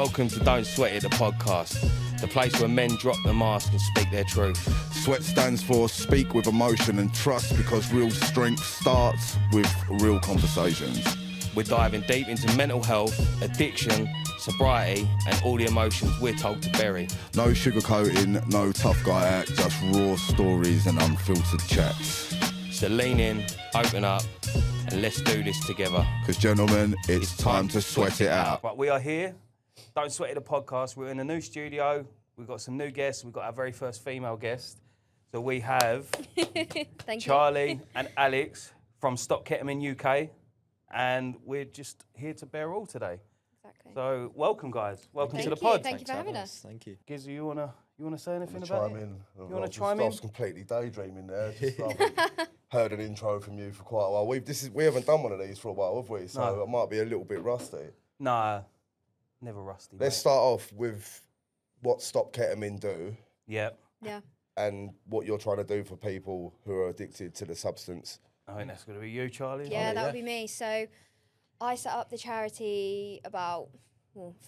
Welcome to Don't Sweat It, the podcast, the place where men drop the mask and speak their truth. SWEAT stands for speak with emotion and trust, because real strength starts with real conversations. We're diving deep into mental health, addiction, sobriety, and all the emotions we're told to bury. No sugarcoating, no tough guy act, just raw stories and unfiltered chats. So lean in, open up, and let's do this together. Because gentlemen, it's time to sweat it out. Right, we are here. Don't Sweat It, the podcast. We're in a new studio. We've got some new guests. We've got our very first female guest. So we have Charlie and Alex from Stop Ketamine UK. And we're just here to bear all today. Exactly. So welcome, guys. Welcome Thank to the you. pod. Thank you for having us. Thank you. Gizla, you wanna say anything about Chime it? in. You wanna chime I in? was completely daydreaming there. Just, I haven't heard an intro from you for quite a while. We haven't done one of these for a while, have we? So No. I might be a little bit rusty. Nah, never rusty. Let's mate. start off with what Stop Ketamine do Yeah, Yeah. and what you're trying to do for people who are addicted to the substance. I think that's gonna be you, Charlie. Yeah, that would be me. So I set up the charity about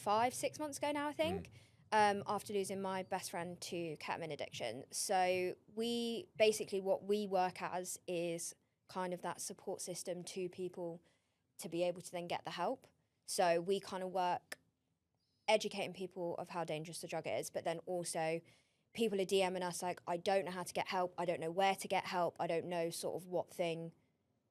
5-6 months ago now, I think, after losing my best friend to ketamine addiction. So we basically, what we work as is kind of that support system to people to be able to then get the help. So we kind of work educating people of how dangerous the drug is, but then also people are DMing us like, I don't know how to get help. I don't know where to get help. I don't know sort of what thing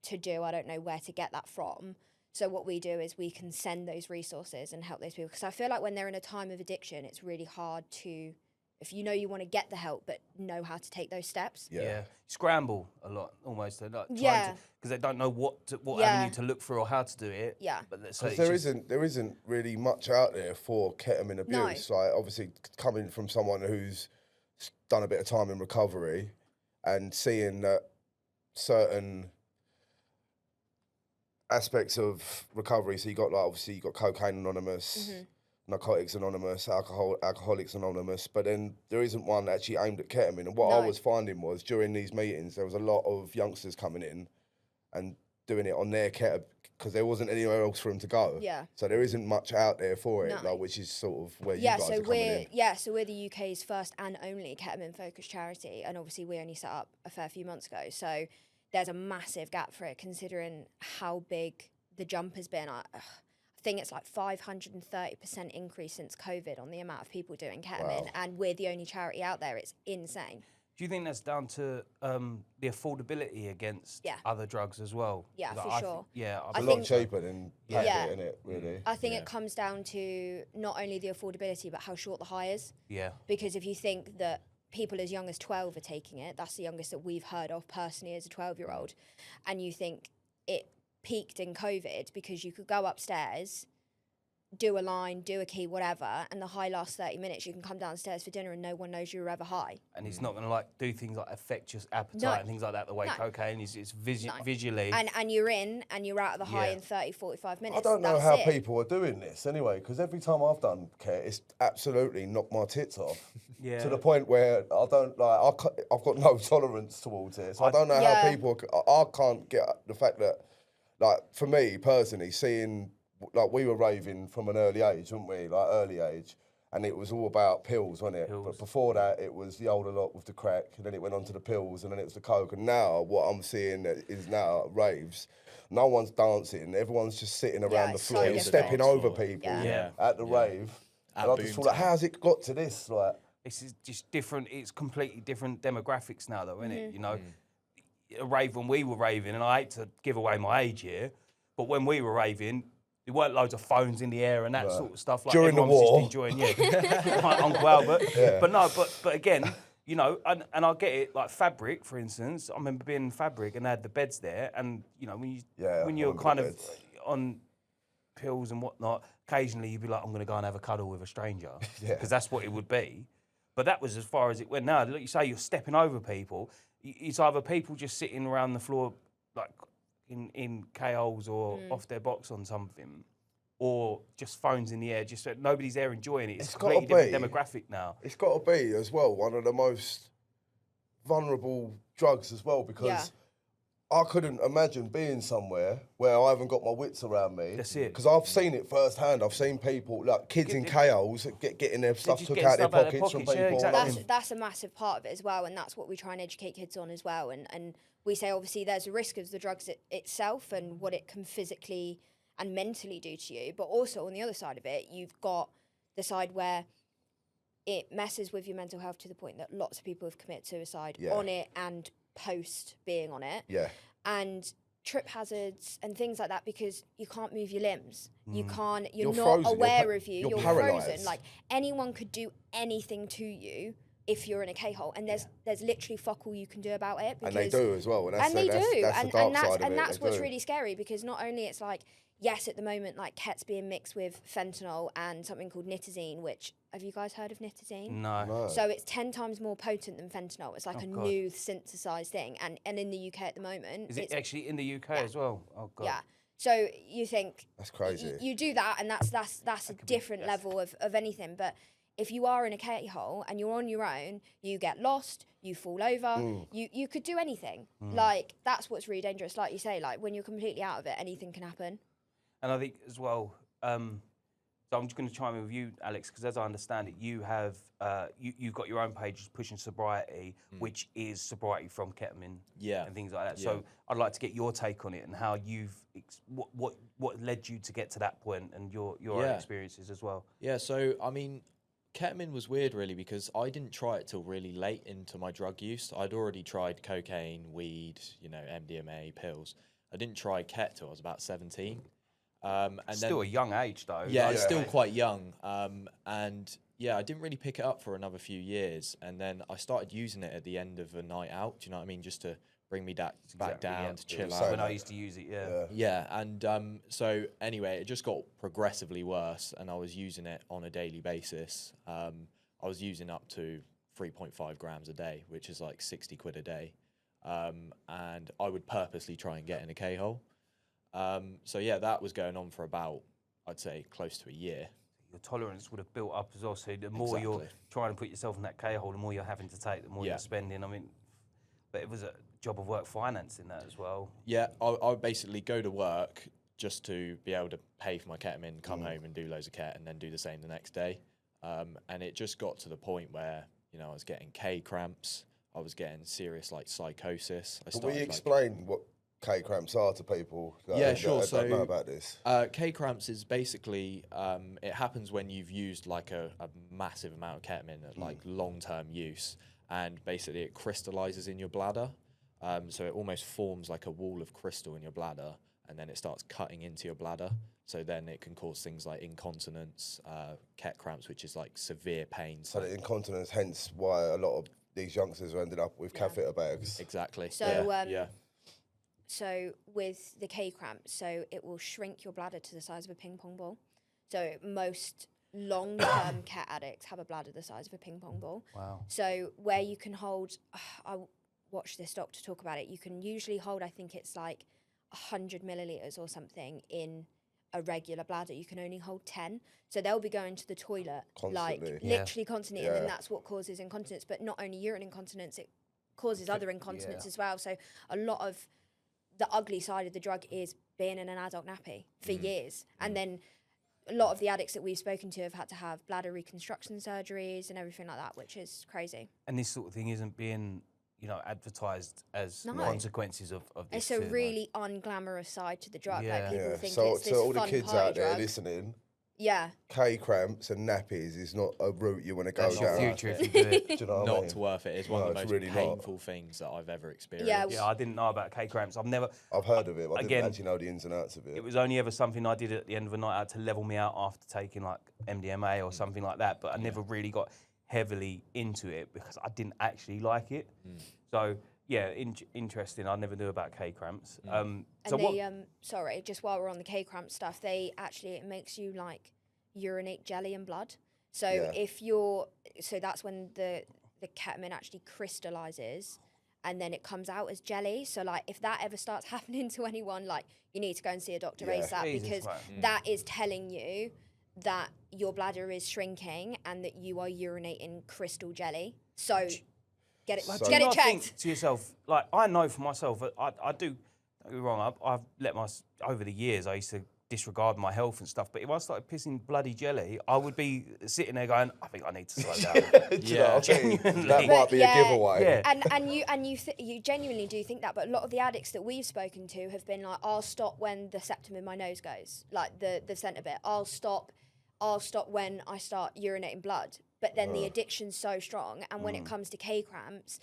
to do. I don't know where to get that from. So what we do is we can send those resources and help those people. Because I feel like when they're in a time of addiction, it's really hard to, if you know you want to get the help, but know how to take those steps. Yeah. Scramble a lot, almost. They're like Yeah. because they don't know what Yeah. avenue to look for or how to do it. Yeah. But so Because there isn't really much out there for ketamine abuse. Like, obviously, coming from someone who's done a bit of time in recovery and seeing that certain aspects of recovery, so you got Cocaine Anonymous, Narcotics Anonymous, Alcoholics Anonymous, but then there isn't one actually aimed at ketamine. And what I was finding was during these meetings, there was a lot of youngsters coming in and doing it on their ketamine because there wasn't anywhere else for them to go. Yeah. So there isn't much out there for it, No. like, which is sort of where Yeah, you guys so are coming in. we're the UK's first and only ketamine-focused charity, and obviously we only set up a fair few months ago. So there's a massive gap for it, considering how big the jump has been. I think it's like 530% increase since COVID on the amount of people doing ketamine, and we're the only charity out there. It's insane. do you think that's down to the affordability against other drugs as well? Yeah, 'Cause for I sure. It's I a lot think- cheaper than Yeah. isn't it, really? I think it comes down to not only the affordability, but how short the high is. Yeah. Because if you think that people as young as 12 are taking it, that's the youngest that we've heard of personally as a 12-year-old, and you think it peaked in COVID because you could go upstairs, do a line, do a key, whatever, and the high lasts 30 minutes. You can come downstairs for dinner and no one knows you were ever high. And it's not going to do things like affect your appetite No. and things like that the way No. cocaine is. It's No. visually. And you're in and you're out of the high Yeah. in 30-45 minutes. I don't know That's how it. people are doing this anyway, because every time I've done Ket, it's absolutely knocked my tits off. Yeah. To the point where I don't I've got no tolerance towards it. So I don't know Yeah. how people. I can't get the fact that, like, for me personally, seeing, like, we were raving from an early age, weren't we? Like, early age. And it was all about pills, wasn't it? Pills. But before that, it was the older lot with the crack, and then it went on to the pills, and then it was the coke. And now, what I'm seeing is now raves. No one's dancing. Everyone's just sitting around the it's so floor, different. stepping over people Yeah. at the rave. At And I just boom thought, like, time. how's it got to this? Like, This is just different. It's completely different demographics now, though, isn't Mm-hmm. it? You know, a rave when we were raving, and I hate to give away my age here, but when we were raving, there weren't loads of phones in the air and that sort of stuff. Like During the everyone was war. just enjoying, like Uncle Albert. But no, but again, you know, and I get it. Like Fabric, for instance, I remember being in Fabric and they had the beds there, and you know, when I you're remember kind the of beds. on pills and whatnot, occasionally you'd be like, I'm going to go and have a cuddle with a stranger, because that's what it would be. But that was as far as it went. Now, like you say, you're stepping over people. It's either people just sitting around the floor, like in KOs or off their box on something, or just phones in the air. Just so nobody's there enjoying it. It's a completely different demographic now. it's got to be, as well, one of the most vulnerable drugs as well, because I couldn't imagine being somewhere where I haven't got my wits around me. That's it. Because I've seen it firsthand. I've seen people, like kids in KOs, getting their stuff just took getting out their stuff out of their pockets from pockets, yeah, people. exactly. That's a massive part of it as well, and that's what we try and educate kids on as well. And we say, obviously, there's a risk of the drugs itself and what it can physically and mentally do to you. But also, on the other side of it, you've got the side where it messes with your mental health to the point that lots of people have committed suicide on it and post being on it. Yeah. And trip hazards and things like that, because you can't move your limbs. You can't, You're not frozen. aware of you. You're You're paralysed. frozen. Like, anyone could do anything to you if you're in a K-hole, and there's literally fuck all you can do about it. And they do as well. And, That's the dark side of it. And that's They what's do. really scary, because not only it's like, yes, at the moment, like, ket's being mixed with fentanyl and something called nitazine, which, have you guys heard of nitazine? No. So it's 10 times more potent than fentanyl. It's like new synthesized thing. And in the UK at the moment... Is it actually in the UK as well? Oh, God. Yeah. So you think... That's crazy. You do that, and that's a different level of anything. But if you are in a K-hole and you're on your own, you get lost, you fall over, you could do anything. Like, that's what's really dangerous. Like you say, like, when you're completely out of it, anything can happen. And I think as well, so I'm just going to chime in with you, Alex, because as I understand it, you have you've got your own page pushing sobriety, which is sobriety from ketamine and things like that. Yeah. So I'd like to get your take on it and how you've what led you to get to that point and your own experiences as well. Yeah, so I mean, ketamine was weird really, because I didn't try it till really late into my drug use. I'd already tried cocaine, weed, MDMA, pills. I didn't try ket till I was about 17. And Still a young age though. Yeah, it's still quite young. And yeah, I didn't really pick it up for another few years. And then I started using it at the end of a night out, do you know what I mean? Just to bring me back down, to chill out. When I used to use it, Yeah, and so anyway, it just got progressively worse, and I was using it on a daily basis. I was using up to 3.5 grams a day, which is like 60 quid a day. And I would purposely try and get in a K-hole. So yeah, that was going on for about, I'd say, close to a year. Your tolerance would have built up as well. So the more you're trying to put yourself in that K-hole, the more you're having to take, the more you're spending. I mean, but it was a job of work financing that as well. Yeah, I would basically go to work just to be able to pay for my ketamine, come home and do loads of ket, and then do the same the next day. And it just got to the point where, I was getting K cramps. I was getting serious like psychosis. But will you explain what K cramps are to people? Yeah, sure. I don't know about this. K cramps is basically it happens when you've used like a massive amount of ketamine at like long-term use, and basically it crystallizes in your bladder. So it almost forms like a wall of crystal in your bladder, and then it starts cutting into your bladder. So then it can cause things like incontinence, ket cramps, which is like severe pain. So the incontinence, hence why a lot of these youngsters are ended up with catheter bags. Exactly. So so with the K cramp, so it will shrink your bladder to the size of a ping pong ball. So most long-term ket addicts have a bladder the size of a ping pong ball. Wow. So where you can hold, I watched this doctor talk about it, you can usually hold, I think it's like 100 millilitres or something in a regular bladder. You can only hold 10. So they'll be going to the toilet literally constantly, and then that's what causes incontinence. But not only urine incontinence, it causes other incontinence as well. So a lot of the ugly side of the drug is being in an adult nappy for years. And then a lot of the addicts that we've spoken to have had to have bladder reconstruction surgeries and everything like that, which is crazy. And this sort of thing isn't being, advertised as consequences of this. It's a really unglamorous side to the drug. Like, people think so it's this all fun the kids party out there drug. listening, Yeah. K cramps and nappies is not a route you want to go That's your down. future if you do it. Do you know what I Not mean? worth it. It's one of the most really not. painful things that I've ever experienced. Yeah, I didn't know about K cramps. I've heard of it, but I didn't actually know the ins and outs of it. It was only ever something I did at the end of a night out to level me out after taking like MDMA or something like that. But I never really got heavily into it because I didn't actually like it. So yeah, interesting. I never knew about K cramps. Sorry, just while we're on the K cramp stuff, it makes you like urinate jelly and blood. So that's when the ketamine actually crystallizes and then it comes out as jelly. So like if that ever starts happening to anyone, like you need to go and see a doctor ASAP, because that is telling you that your bladder is shrinking and that you are urinating crystal jelly. So get it, So- Do get you it not checked. think to yourself, like, I know for myself, I do, don't get me wrong, I've let over the years, I used to disregard my health and stuff, but if I started pissing bloody jelly, I would be sitting there going, I think I need to slow down. Do you know what I mean? Genuinely. That might be yeah, a giveaway. Yeah. And you genuinely do think that, but a lot of the addicts that we've spoken to have been like, I'll stop when the septum in my nose goes, like the centre bit. I'll stop when I start urinating blood. But then the addiction's so strong, and when it comes to K cramps,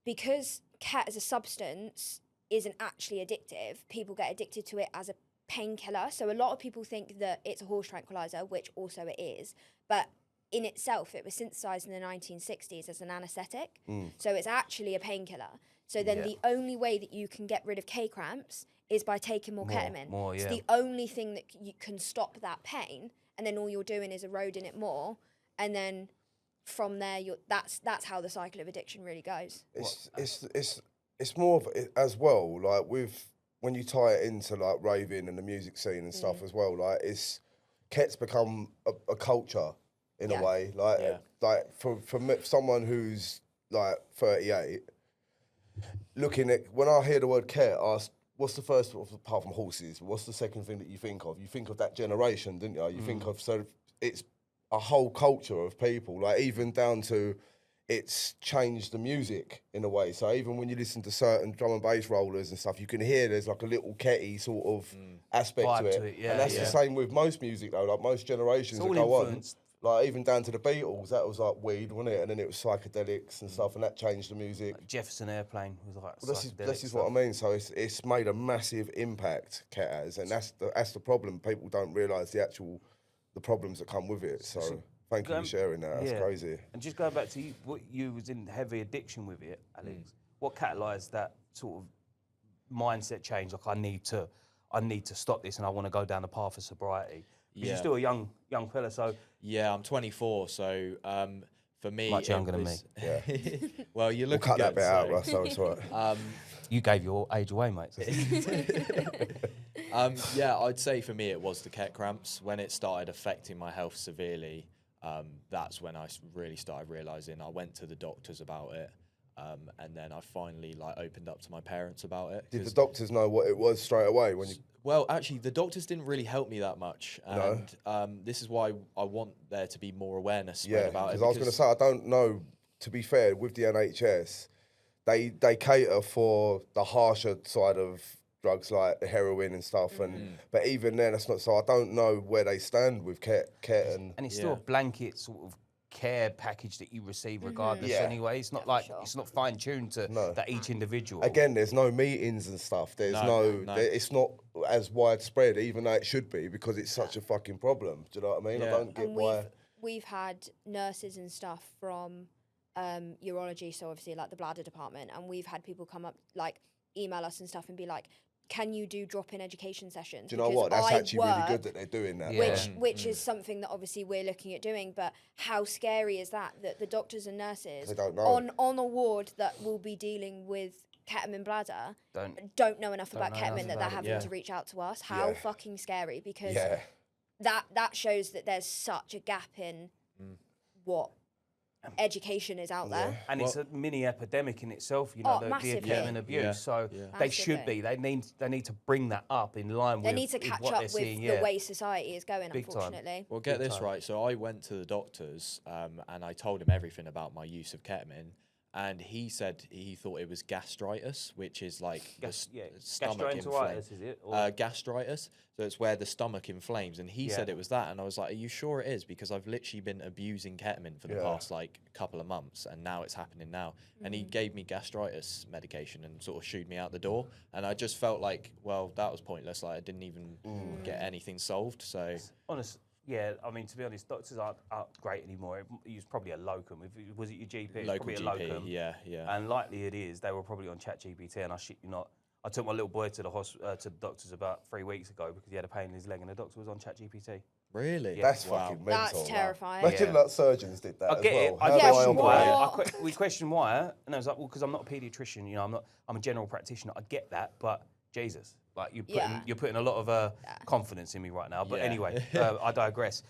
because ket as a substance isn't actually addictive, people get addicted to it as a painkiller. So a lot of people think that it's a horse tranquilizer, which also it is, but in itself, it was synthesized in the 1960s as an anesthetic. So it's actually a painkiller. So then the only way that you can get rid of K cramps is by taking more ketamine. It's the only thing that you can stop that pain, and then all you're doing is eroding it more, and then from there, that's how the cycle of addiction really goes. It's more of it as well, like with when you tie it into like raving and the music scene and stuff as well. Like ket's become a culture in a way. Like for me, someone who's like 38, looking at when I hear the word ket, I ask, what's the first, apart from horses, what's the second thing that you think of? You think of that generation, didn't you? You think of, so it's a whole culture of people, like even down to it's changed the music in a way. So even when you listen to certain drum and bass rollers and stuff, you can hear there's like a little ketty sort of aspect Vibe to it. to it, yeah, and that's the same with most music though, like most generations that go on. Like even down to the Beatles, that was like weed, wasn't it? And then it was psychedelics and stuff, and that changed the music. Like Jefferson Airplane was like This is what I mean. So it's made a massive impact, ket has, and that's the problem. People don't realise the problems that come with it. So thank you for sharing that. That's crazy. And just going back to you, what you was in heavy addiction with it, Alex. What catalysed that sort of mindset change? Like I need to stop this, and I want to go down the path of sobriety. Because you're still a young fella, so yeah, I'm 24, so for me, much younger than me. Yeah. Well, you look Cut that good, bit out, so- Russ. So it's all right. you gave your age away, mate. Yeah, I'd say for me it was the ket cramps. When it started affecting my health severely, that's when I really started realising. I went to the doctors about it, and then I finally opened up to my parents about it. Did the doctors know what it was straight away when you? Well, actually, the doctors didn't really help me that much, and this is why I want there to be more awareness spread about it. Because I was going to say, I don't know. To be fair, with the NHS, they cater for the harsher side of drugs like the heroin and stuff, but even then, that's not. So I don't know where they stand with ket and it's still a blanket sort of care package that you receive regardless anyway. It's not it's not fine tuned to that each individual. Again, there's no meetings and stuff. There's it's not as widespread, even though it should be, because it's such a fucking problem. Do you know what I mean? I don't get why. We've had nurses and stuff from urology, so obviously like the bladder department, and we've had people come up, like email us and stuff and be like, can you do drop-in education sessions? Do you know what? That's actually really good that they're doing that. Which is something that obviously we're looking at doing, but how scary is that the doctors and nurses They don't know. on a ward that will be dealing with ketamine bladder don't know enough about ketamine that they're having to reach out to us? How fucking scary, because that shows that there's such a gap in what education is out there. And it's a mini epidemic in itself, you know, the ketamine abuse. So they should be. They need to bring that up in line with. They need to catch what up they're with seeing, the way society is going, unfortunately. Well, get this right. So I went to the doctors and I told him everything about my use of ketamine. And he said he thought it was gastritis, which is like stomach gastroenteritis, is it? Gastritis. So it's where the stomach inflames. And he said it was that. And I was like, are you sure it is? Because I've literally been abusing ketamine for the past couple of months, and now it's happening now. And he gave me gastritis medication and sort of shooed me out the door. And I just felt like, well, that was pointless. Like I didn't even get anything solved. So honestly. Yeah, I mean, to be honest, doctors aren't great anymore. He was probably a locum. Was it your GP? Local probably GP, a locum. yeah. And likely it is. They were probably on ChatGPT, and I shit you not. I took my little boy to the doctors about 3 weeks ago because he had a pain in his leg, and the doctor was on ChatGPT. Really? That's fucking mental. That's terrifying. Imagine like surgeons did that. I get it. As well. I question why. We question why, and I was like, well, because I'm not a paediatrician. You know, I'm a general practitioner. I get that, but Jesus, like you're putting a lot of confidence in me right now. But anyway, I digress.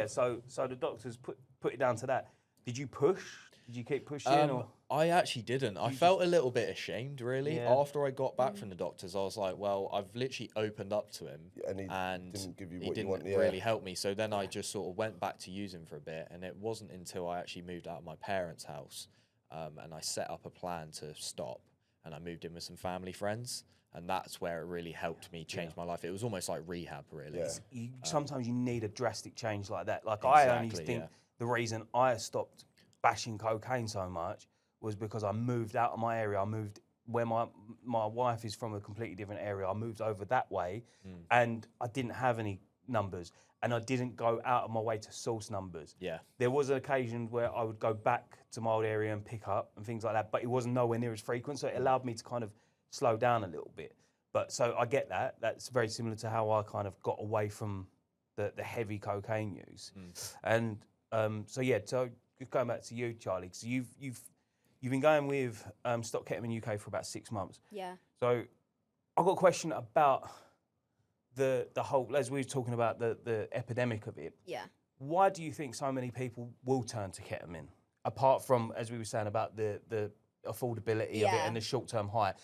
So so the doctors put it down to that. Did you push Did you keep pushing? Or? I actually didn't. I felt a little bit ashamed, really. Yeah. After I got back from the doctors, I was like, well, I've literally opened up to him, And he didn't give you what you want. really help me. So then I just sort of went back to using for a bit, and it wasn't until I actually moved out of my parents' house and I set up a plan to stop, and I moved in with some family friends, and that's where it really helped me change my life. It was almost like rehab, really. Yeah. Sometimes you need a drastic change like that. Like Exactly, I only think the reason I stopped bashing cocaine so much was because I moved out of my area. I moved where my wife is from, a completely different area. I moved over that way, and I didn't have any numbers, and I didn't go out of my way to source numbers. Yeah. There was an occasion where I would go back to my old area and pick up and things like that, but it wasn't nowhere near as frequent, so it allowed me to kind of slow down a little bit. But so I get that. That's very similar to how I kind of got away from the heavy cocaine use. And so going back to you, Charlie, because you've been going with Stop Ketamine UK for about 6 months. Yeah. So I've got a question about the whole, as we were talking about the epidemic of it. Yeah. Why do you think so many people will turn to ketamine? Apart from, as we were saying, about the affordability of it and the short-term high.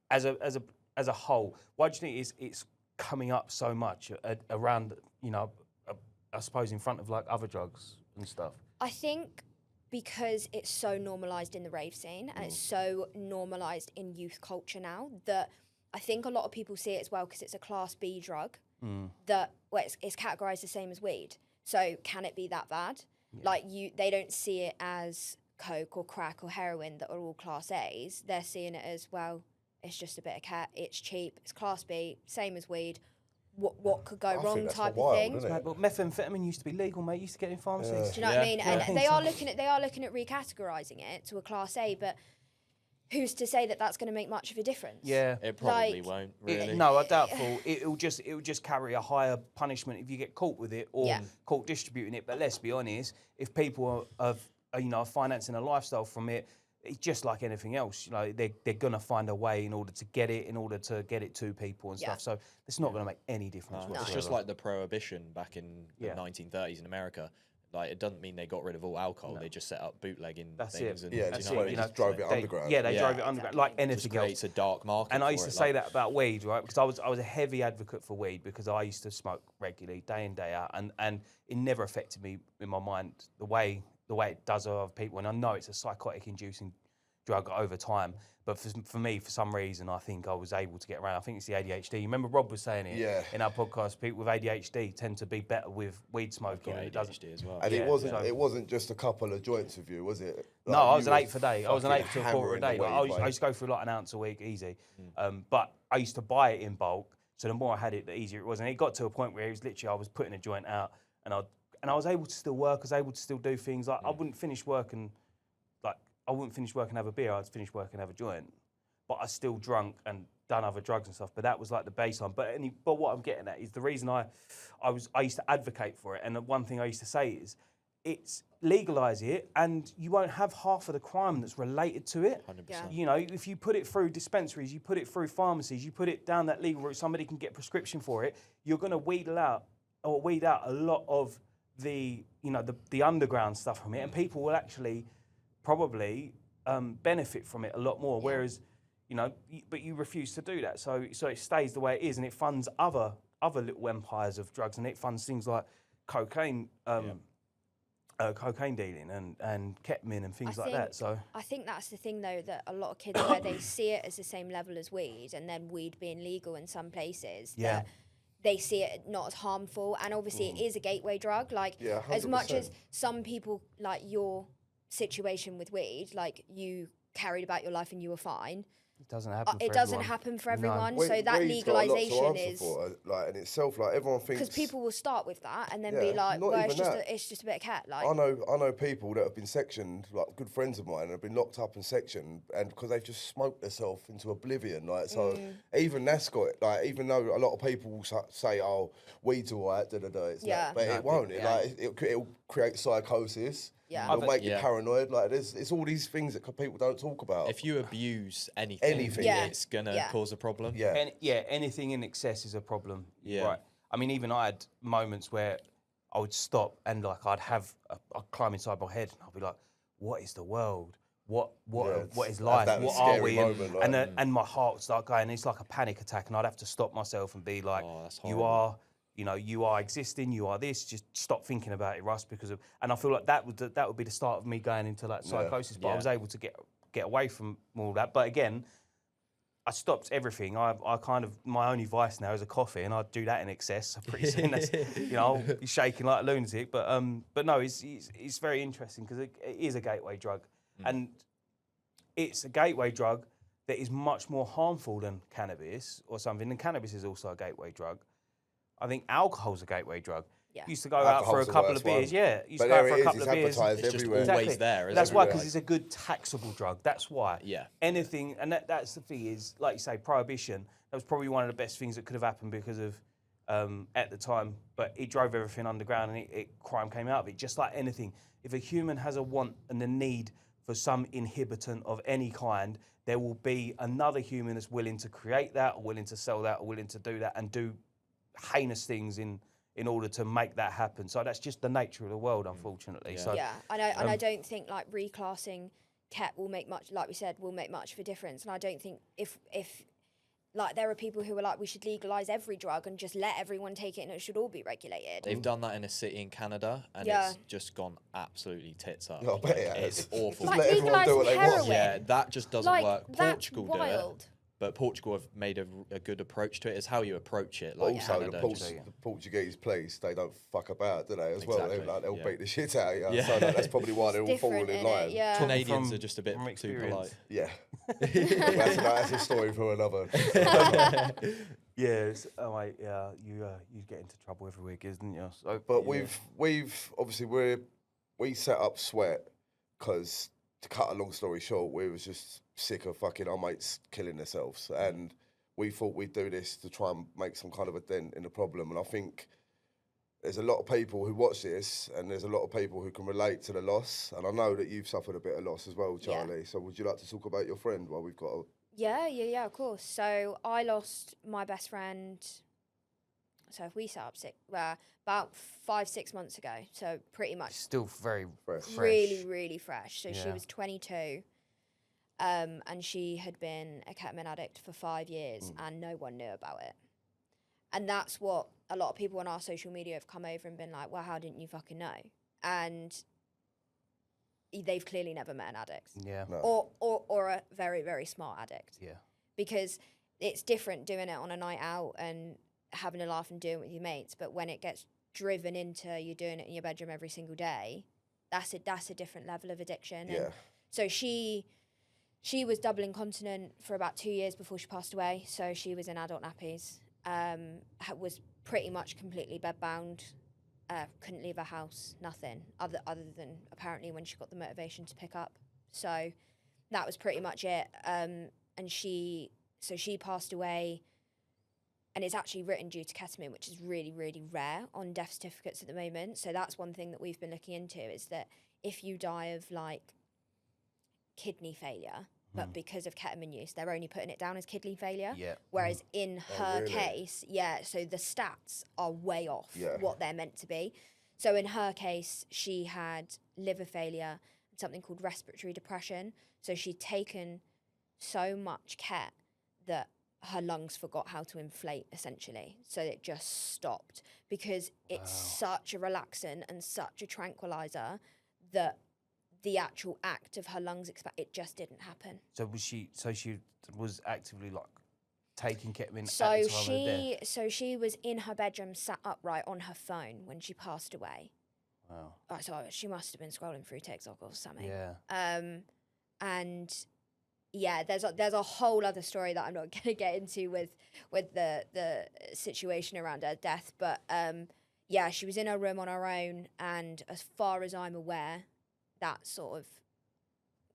As a whole, why do you think it's coming up so much around, I suppose in front of like other drugs and stuff? I think because it's so normalised in the rave scene and it's so normalised in youth culture now that I think a lot of people see it as well because it's a class B drug that it's categorised the same as weed. So can it be that bad? Yeah. They don't see it as coke or crack or heroin that are all class A's. They're seeing it as, well, it's just a bit of cat, it's cheap, it's class B, same as weed. What could go wrong type of thing. Mate, but methamphetamine used to be legal, mate. Used to get in pharmacies. Do you know what I mean? And they are looking at recategorising it to a class A, but who's to say that that's going to make much of a difference? Yeah, it probably won't. Really. No, I doubtful. It'll just carry a higher punishment if you get caught with it or caught distributing it. But let's be honest, if people are financing a lifestyle from it, it's just like anything else. They're gonna find a way in order to get it to people and stuff. So it's not gonna make any difference. No. It's just like the prohibition back in the 1930s in America. Like, it doesn't mean they got rid of all alcohol. No. They just set up bootlegging things. And, they just drove it underground. Yeah, they drove it underground like anything else. It's a dark market. And I used to say that about weed, right? Because I was a heavy advocate for weed because I used to smoke regularly, day in, day out, and it never affected me in my mind the way it does other people. And I know it's a psychotic-inducing drug over time, but for me, for some reason, I think I was able to get around. I think it's the ADHD. You remember Rob was saying it in our podcast. People with ADHD tend to be better with weed smoking. And it doesn't as well. And it wasn't just a couple of joints with you, was it? No, I was an 8 a day. I was an 8 to a quarter a day. I used to go through like an ounce a week, easy. But I used to buy it in bulk, so the more I had it, the easier it was. And it got to a point where it was literally I was putting a joint out, and I was able to still work. I was able to still do things. Like I wouldn't finish work and have a beer. I'd finish work and have a joint. But I still drunk and done other drugs and stuff. But that was like the baseline. But what I'm getting at is the reason I used to advocate for it. And the one thing I used to say is, it's legalise it, and you won't have half of the crime that's related to it. 100%. If you put it through dispensaries, you put it through pharmacies, you put it down that legal route, somebody can get prescription for it. You're going to weed out a lot of the underground stuff from it, and people will actually probably benefit from it a lot more. Whereas, but you refuse to do that, so it stays the way it is, and it funds other little empires of drugs, and it funds things like cocaine, cocaine dealing and ketamine and things like that. So I think that's the thing, though, that a lot of kids where they see it as the same level as weed, and then weed being legal in some places. That they see it not as harmful, and obviously it is a gateway drug. Like, as much as some people, like your situation with weed, like you carried about your life and you were fine. It doesn't happen. It doesn't happen for everyone. No. So that legalization is like in itself. Like everyone thinks, because people will start with that and then be like, "Well, it's just a bit of cat." Like I know people that have been sectioned, like good friends of mine, have been locked up and sectioned, and because they've just smoked themselves into oblivion. Like so, even that's got like, even though a lot of people will say, "Oh, weed's alright," but it won't. It'll create psychosis. Yeah, it'll make you paranoid. Like it's all these things that people don't talk about. If you abuse anything, it's gonna cause a problem. Anything in excess is a problem. Right. I mean, even I had moments where I would stop and like I'd climb inside my head and I'd be like, what is the world? What is that life? What are scary we? moment, like- And my heart would start going. It's like a panic attack, and I'd have to stop myself and be like, Oh, that's "You horrible. are, you are existing. You are this. Just stop thinking about it, Russ." Because of, and I feel like that would be the start of me going into like psychosis. But I Yeah. was able to get away from all that. But again, I stopped everything. I kind of, my only vice now is a coffee, and I do that in excess. So pretty soon, that's, I'll be shaking like a lunatic. But no, it's very interesting because it is a gateway drug, and it's a gateway drug that is much more harmful than cannabis or something. And cannabis is also a gateway drug. I think alcohol's a gateway drug. Yeah. Used to go out for a Alcohol's the couple worst of beers, one. yeah. Used But to go out there for it a is, couple it's of beers. advertised It's just everywhere. always there, isn't That's it? why, Everywhere. because it's a good taxable drug. That's why. Yeah. Anything, and that's the thing is, like you say, prohibition. That was probably one of the best things that could have happened because of at the time. But it drove everything underground, and crime came out of it. Just like anything, if a human has a want and a need for some inhibitant of any kind, there will be another human that's willing to create that, or willing to sell that, or willing to do that, and do heinous things in order to make that happen. So that's just the nature of the world, unfortunately. Yeah. So Yeah, I know, and I don't think like reclassing Ket will make much, like we said, will make much of a difference. And I don't think if like there are people who are like, we should legalize every drug and just let everyone take it and it should all be regulated. They've done that in a city in Canada, and Yeah. it's just gone absolutely tits up. Yeah, I bet it It's has. awful. Just Like let everyone do what they legalising want. heroin. Yeah, that just doesn't like work. that's Portugal wild. do it, but Portugal have made a good approach to it. It's how you approach it. Like Also, Canada, the Portuguese police, they don't fuck about, do they, as well? Exactly, They'll yeah. beat the shit out of you. Yeah. So that's probably why they're all falling Different, in innit? line. Yeah. Canadians From- are just a bit from too experience. polite. Yeah. That's a story for another. yeah, mate, yeah, you get into trouble every week, isn't you? So, But we've obviously we set up Sweat because, to cut a long story short, we was just sick of fucking our mates killing themselves, and we thought we'd do this to try and make some kind of a dent in the problem. And I think there's a lot of people who watch this, and there's a lot of people who can relate to the loss. And I know that you've suffered a bit of loss as well, Yeah. Charlie. So would you like to talk about your friend while we've got a... Yeah, of course. So I lost my best friend. So if we set up about 5-6 months ago, so pretty much still very Fresh. really, really fresh. So she Yeah. was 22, and she had been a ketamine addict for 5 years, and no one knew about it. And that's what a lot of people on our social media have come over and been like, well, how didn't you fucking know? And they've clearly never met an addict. Yeah. No. Or a very, very smart addict. Yeah. Because it's different doing it on a night out and having a laugh and doing it with your mates, but when it gets driven into you doing it in your bedroom every single day, that's a different level of addiction. Yeah. And so she was double incontinent for about 2 years before she passed away. So she was in adult nappies, was pretty much completely bedbound, couldn't leave her house, nothing other than apparently when she got the motivation to pick up. So that was pretty much it. And she passed away, and it's actually written due to ketamine, which is really, really rare on death certificates at the moment. So that's one thing that we've been looking into, is that if you die of like kidney failure, but because of ketamine use, they're only putting it down as kidney failure. Yeah. Whereas in her really? case, so the stats are way off Yeah. what they're meant to be. So in her case, she had liver failure and something called respiratory depression. So she'd taken so much Ket that her lungs forgot how to inflate, essentially. So it just stopped, because it's such a relaxant and such a tranquilizer that the actual act of her lungs it just didn't happen. So she was actively like taking ketamine at the So time of her death. so she was in her bedroom, sat upright on her phone when she passed away. Wow. Oh, so she must have been scrolling through TikTok or something. Yeah. And yeah, there's a whole other story that I'm not going to get into with the situation around her death, but yeah, she was in her room on her own, and as far as I'm aware, that's sort of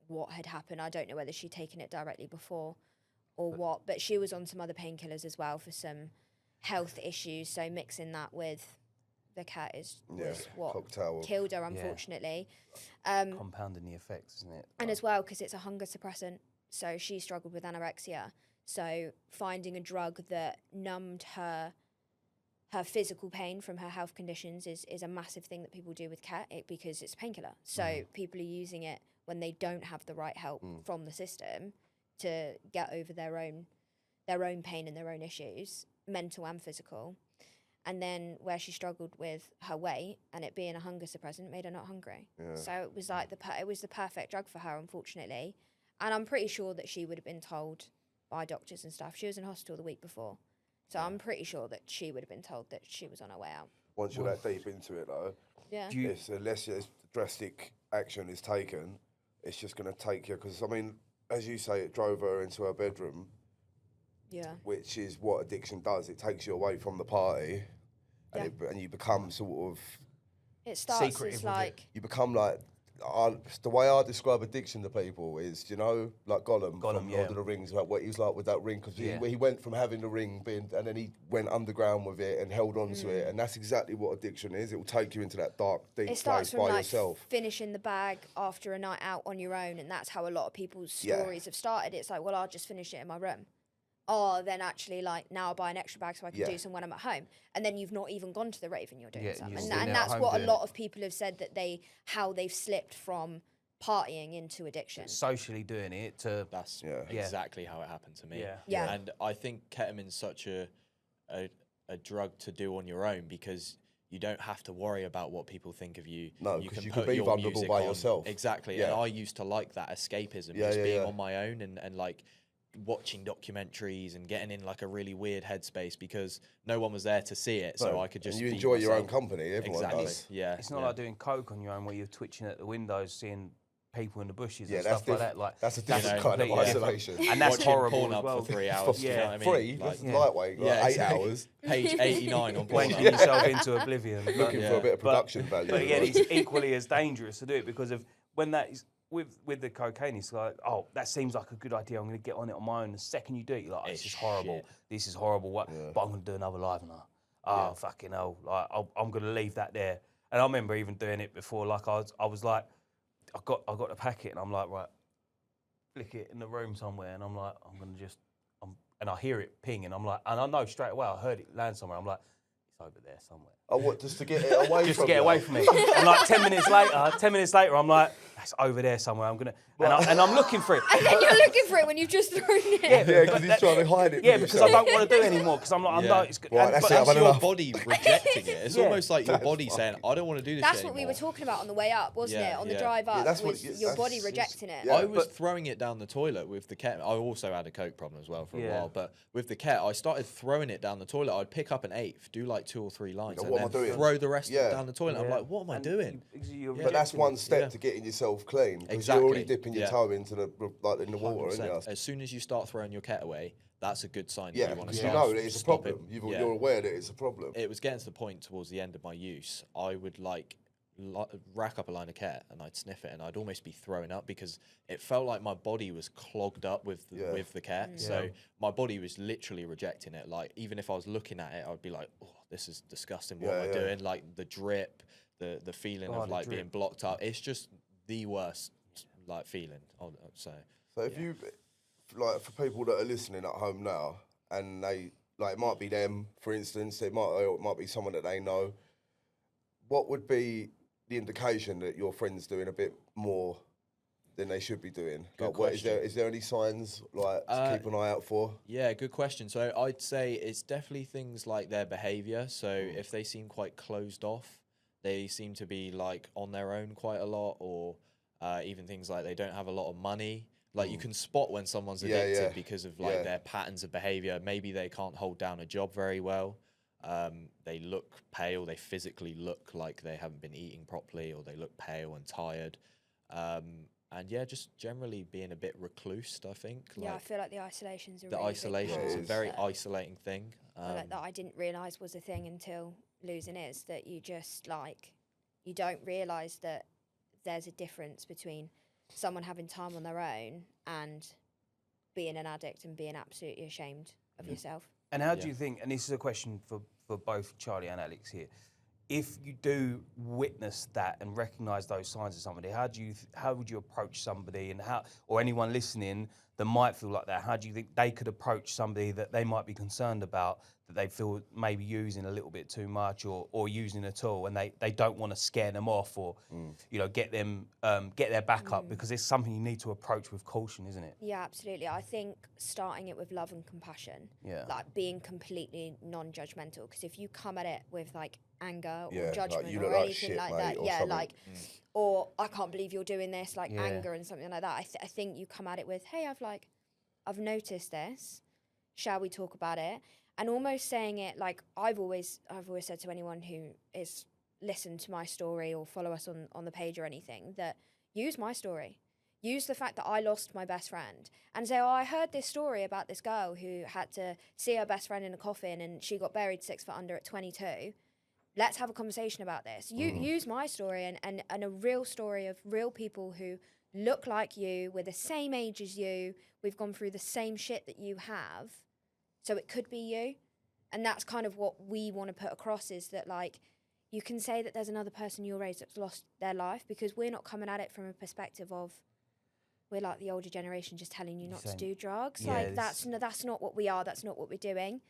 what had happened. I don't know whether she'd taken it directly before or what, but she was on some other painkillers as well for some health issues. So mixing that with the cat was what cocktail. killed her, unfortunately. Compounding the effects, isn't it? And as well, because it's a hunger suppressant, so she struggled with anorexia. So finding a drug that numbed her physical pain from her health conditions is a massive thing that people do with cat, because it's a painkiller. So people are using it when they don't have the right help from the system to get over their own pain and their own issues, mental and physical. And then where she struggled with her weight and it being a hunger suppressant made her not hungry. Yeah. So it was like it was the perfect drug for her, unfortunately. And I'm pretty sure that she would have been told by doctors and stuff. She was in hospital the week before. So I'm pretty sure that she would have been told that she was on her way out. Once you're that deep into it, though, Yeah. unless drastic action is taken, it's just going to take you. Because, I mean, as you say, it drove her into her bedroom. Yeah. Which is what addiction does. It takes you away from the party, and you become sort of. It starts secretive as with it. like. You become like. The way I describe addiction to people is, you know, like Gollum from yeah. Lord of the Rings, like what he was like with that ring, because he went from having the ring and then he went underground with it and held on to it, and that's exactly what addiction is. It will take you into that dark, deep It starts place from by like yourself. finishing the bag after a night out on your own, and that's how a lot of people's stories have started. It's like, well, I'll just finish it in my room. Oh, then actually, like, now I'll buy an extra bag so I can do some when I'm at home. And then you've not even gone to the rave and you're doing something. And that's what a lot of people have said, that how they've slipped from partying into addiction. Socially doing it to... That's exactly how it happened to me. Yeah. And I think ketamine's such a drug to do on your own, because you don't have to worry about what people think of you. No, you because you put could be your vulnerable music by on. yourself. Exactly. Yeah. And I used to like that escapism, just being on my own and like watching documentaries and getting in like a really weird headspace, because no one was there to see it, so I could just. And you be enjoy your own myself. company. Everyone does. Yeah. It's not like doing coke on your own where you're twitching at the windows, seeing people in the bushes Yeah, and that's stuff like that. Like that's a different kind of completely isolation. different. And that's Watching horrible porn as up well. for 3 hours. You know what I mean? Free, Like, that's lightweight, like 8 hours. Page 89 on Wanking porn. yourself into oblivion. Looking for a bit of production value. But again, it's equally as dangerous to do it, because of when that is with the cocaine, it's like, oh, that seems like a good idea. I'm going to get on it on my own. The second you do it, you're like, this is horrible. shit. This is horrible. What? But I'm going to do another live now. Oh, fucking hell. Like, I'm going to leave that there. And I remember even doing it before. Like, I was like, I got the packet, and I'm like, right, flick it in the room somewhere, and I'm like, I'm going to just, and I hear it ping, and I'm like, and I know straight away, I heard it land somewhere. I'm like, it's over there somewhere. Oh, what, just to get it away Just from to get you? away from me. And like 10 minutes later, I'm like, that's over there somewhere. I'm gonna, and I'm looking for it. And then you're looking for it when you've just thrown it. Yeah, because he's trying to hide it. Yeah, from because I yourself. don't want to do it anymore. Because I'm like, I know it's good. Right, that's but it, I've That's had your enough. body rejecting it. It's almost like your body saying, I don't want to do this That's shit what we anymore. were talking about on the way up, wasn't Yeah, it? On the yeah. drive up, that's what was it- your body that's- rejecting it. yeah. I was throwing it down the toilet with the ket. I also had a coke problem as well for a while, but with the ket, I started throwing it down the toilet. I'd pick up an eighth, do like 2 or 3 lines, go, and what am I then doing? throw the rest of Yeah. it down the toilet. I'm like, what am I doing? But that's one step to getting yourself clean. Because you're already dipping your toe into the in the water, aren't you? As soon as you start throwing your ket away, that's a good sign. Yeah, that you want to because you start know that it's a stopping. problem. You're aware that it's a problem. It was getting to the point towards the end of my use, I would like rack up a line of ket and I'd sniff it, and I'd almost be throwing up, because it felt like my body was clogged up with the ket. So my body was literally rejecting it. Like, even if I was looking at it, I'd be like, oh, this is disgusting. What am I doing? Like the drip, the feeling of like being blocked up. It's just the worst like feeling. So if you, like, for people that are listening at home now, and they, like, it might be them, for instance, it might be someone that they know, what would be the indication that your friend's doing a bit more than they should be doing? Like, what, is there any signs, like, to keep an eye out for? Yeah, good question. So I'd say it's definitely things like their behaviour. So if they seem quite closed off, they seem to be like on their own quite a lot, or even things like they don't have a lot of money. Like, you can spot when someone's addicted because of like their patterns of behaviour. Maybe they can't hold down a job very well. They look pale. They physically look like they haven't been eating properly, or they look pale and tired. And yeah, just generally being a bit reclused, I think. Yeah, like, I feel like the isolation's a the really big isolation part is a of very it. isolating thing. Like, that I didn't realise was a thing until losing is that you just, like, you don't realise that there's a difference between someone having time on their own and being an addict and being absolutely ashamed of yourself. And how do you think, and this is a question for both Charlie and Alex here, if you do witness that and recognise those signs of somebody, how would you approach somebody, and or anyone listening that might feel like that, how do you think they could approach somebody that they might be concerned about, that they feel maybe using a little bit too much or using at all, and they don't want to scare them off or you know, get their back up, because it's something you need to approach with caution, isn't it? Yeah, absolutely. I think starting it with love and compassion, Yeah. like being completely non-judgmental, because if you come at it with like anger or Yeah, like, judgment you or look like anything shit, like mate, that, or yeah, something. like, or I can't believe you're doing this, like Yeah. anger and something like that. I think you come at it with, hey, I've noticed this. Shall we talk about it? And almost saying it like I've always said to anyone who is listen to my story or follow us on the page or anything, that use my story. Use the fact that I lost my best friend and say, oh, I heard this story about this girl who had to see her best friend in a coffin and she got buried 6 foot under at 22. Let's have a conversation about this. Use my story and a real story of real people who look like you, we're the same age as you, we've gone through the same shit that you have, so it could be you. And that's kind of what we want to put across, is that like, you can say that there's another person your age that's lost their life, because we're not coming at it from a perspective of, we're like the older generation just telling you not to do drugs. Yeah, like that's not what we are, that's not what we're doing.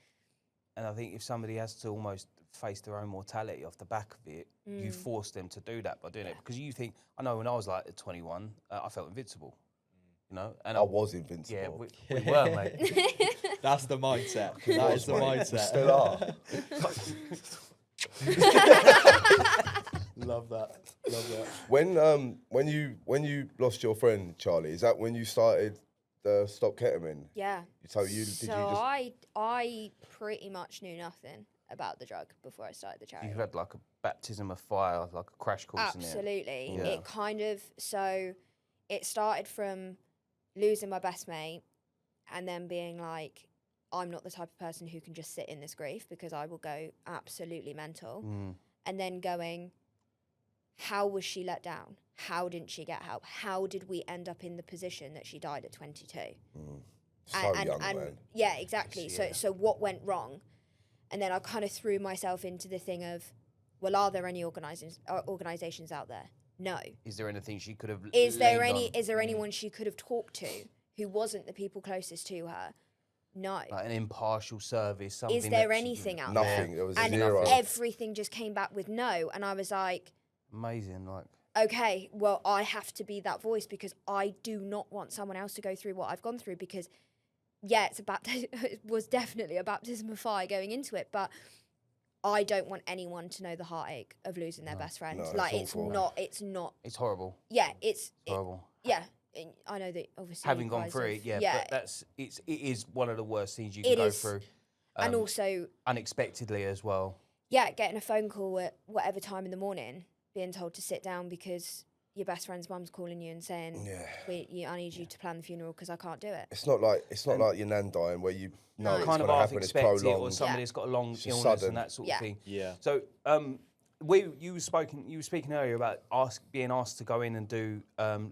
And I think if somebody has to almost face their own mortality off the back of it, you force them to do that by doing it. Because you think, I know when I was like at 21, I felt invincible, you know? And I was invincible. Yeah, we were, mate. That's the mindset. That is the mindset. Still are. Love that. Love that. When you lost your friend, Charlie, is that when you started the Stop Ketamine? Yeah. So you did So you just I pretty much knew nothing about the drug before I started the charity. You've had like a baptism of fire, like a crash course in it. Absolutely. Yeah. It kind of, so it started from losing my best mate and then being like, I'm not the type of person who can just sit in this grief, because I will go absolutely mental. And then going, how was she let down? How didn't she get help? How did we end up in the position that she died at 22? so young, man. Yeah, exactly. So what went wrong? And then I kind of threw myself into the thing of, well, are there any organizations out there? No. Is there anything she could have Is there leaned on? anyone she could have talked to who wasn't the people closest to her? No. Like an impartial service, something. Is there anything out there? Nothing. There was And zero. everything just came back with no. And I was like, Amazing, like. okay, well, I have to be that voice, because I do not want someone else to go through what I've gone through, because yeah, it was definitely a baptism of fire going into it, but I don't want anyone to know the heartache of losing their best friend. No, like it's awful. it's not. It's horrible. Yeah, it's Horrible. yeah. I know that obviously Having you gone guys through have- it, yeah, but it is one of the worst things you can It go is. through. And also, Unexpectedly as well. yeah, getting a phone call at whatever time in the morning, being told to sit down because your best friend's mum's calling you and saying, I need you to plan the funeral because I can't do it. It's not like your nan dying where you know it's Kind going of to half happen. It's expect it, or prolonged. somebody that's got a long It's illness sudden. and that sort of thing. Yeah. So you were speaking earlier about being asked to go in and do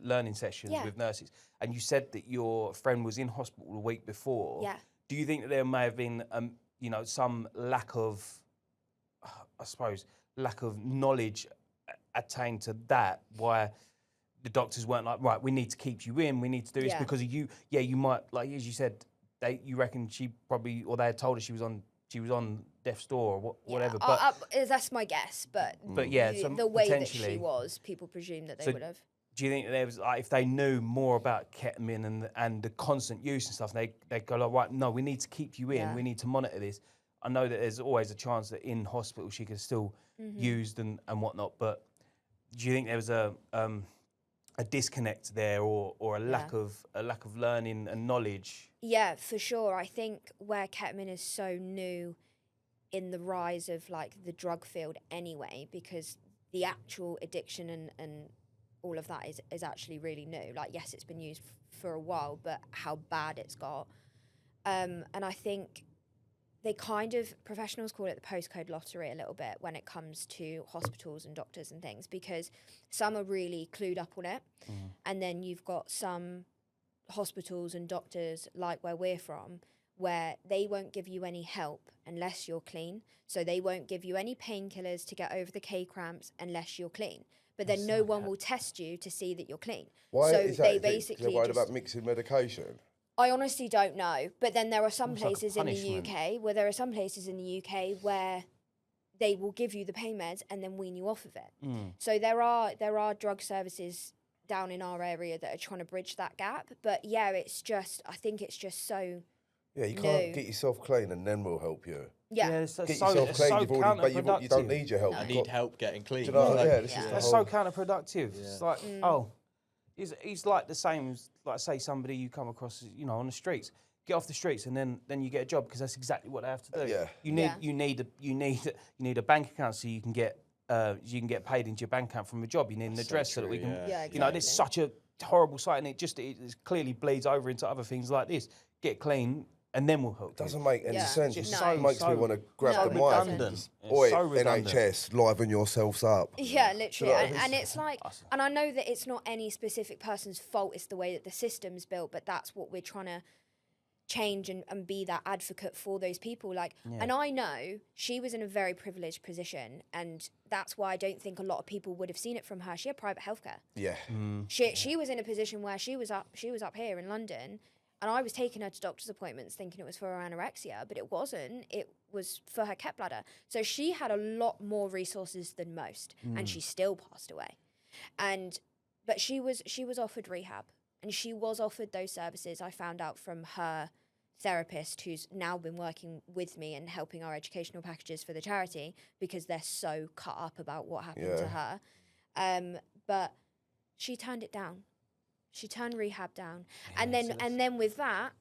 learning sessions with nurses, and you said that your friend was in hospital the week before. Yeah. Do you think that there may have been some lack of, I suppose, lack of knowledge attained to that, why the doctors weren't like, right, we need to keep you in, we need to do this because of you. Yeah, you might, like as you said, you reckon she probably, or they had told her she was on death's door or whatever. But that's my guess. But yeah, the way that potentially she was, people presume that they would have. Do you think that there was, like, if they knew more about ketamine and the constant use and stuff, they go like, right, no, we need to keep you in, we need to monitor this. I know that there's always a chance that in hospital she could still used and whatnot, but do you think there was a disconnect there, or a lack of learning and knowledge? Yeah, for sure. I think where ketamine is so new in the rise of like the drug field anyway, because the actual addiction and all of that is actually really new. Like, yes, it's been used for a while, but how bad it's got. And I think they professionals call it the postcode lottery a little bit when it comes to hospitals and doctors and things, because some are really clued up on it. And then you've got some hospitals and doctors, like where we're from, where they won't give you any help unless you're clean. So they won't give you any painkillers to get over the K-cramps unless you're clean. But then no one will test you to see that you're clean. Why so is that? they Is it- basically they're worried just, about mixing medication. I honestly don't know. But then there are some Almost like a places in the punishment. UK where they will give you the pain meds and then wean you off of it. So there are drug services down in our area that are trying to bridge that gap. But yeah, I think it's just so Yeah, you can't get yourself clean and then we'll help you. Yeah. it's Get so, yourself it's clean, so you've already, but you don't counterproductive. need your help. I You've need got- help getting clean. Do you know, Like, yeah, this is the That's whole... so counterproductive. It's like, he's like the same as, like, say, somebody you come across, you know, on the streets. Get off the streets, and then you get a job, because that's exactly what they have to do. Yeah. You need a bank account so you can get paid into your bank account from a job. You need an address so that we can. Yeah, You know, there's such a horrible sight, and it clearly bleeds over into other things like this. Get clean, and then we'll help. Doesn't make any sense. Just It makes me want to grab the mic. redundant. It's Oi, so redundant. NHS, liven yourselves up. Yeah, literally. know what I mean? And it's like, and I know that it's not any specific person's fault, it's the way that the system's built, but that's what we're trying to change and be that advocate for those people. Like, and I know she was in a very privileged position, and that's why I don't think a lot of people would have seen it from her. She had private healthcare. Yeah. She was in a position where she was up here in London, and I was taking her to doctor's appointments thinking it was for her anorexia, but it wasn't. It was for her cat bladder. So she had a lot more resources than most, and she still passed away. But she was offered rehab, and she was offered those services. I found out from her therapist, who's now been working with me and helping our educational packages for the charity, because they're so cut up about what happened to her. But she turned it down. She turned rehab down. And then with that,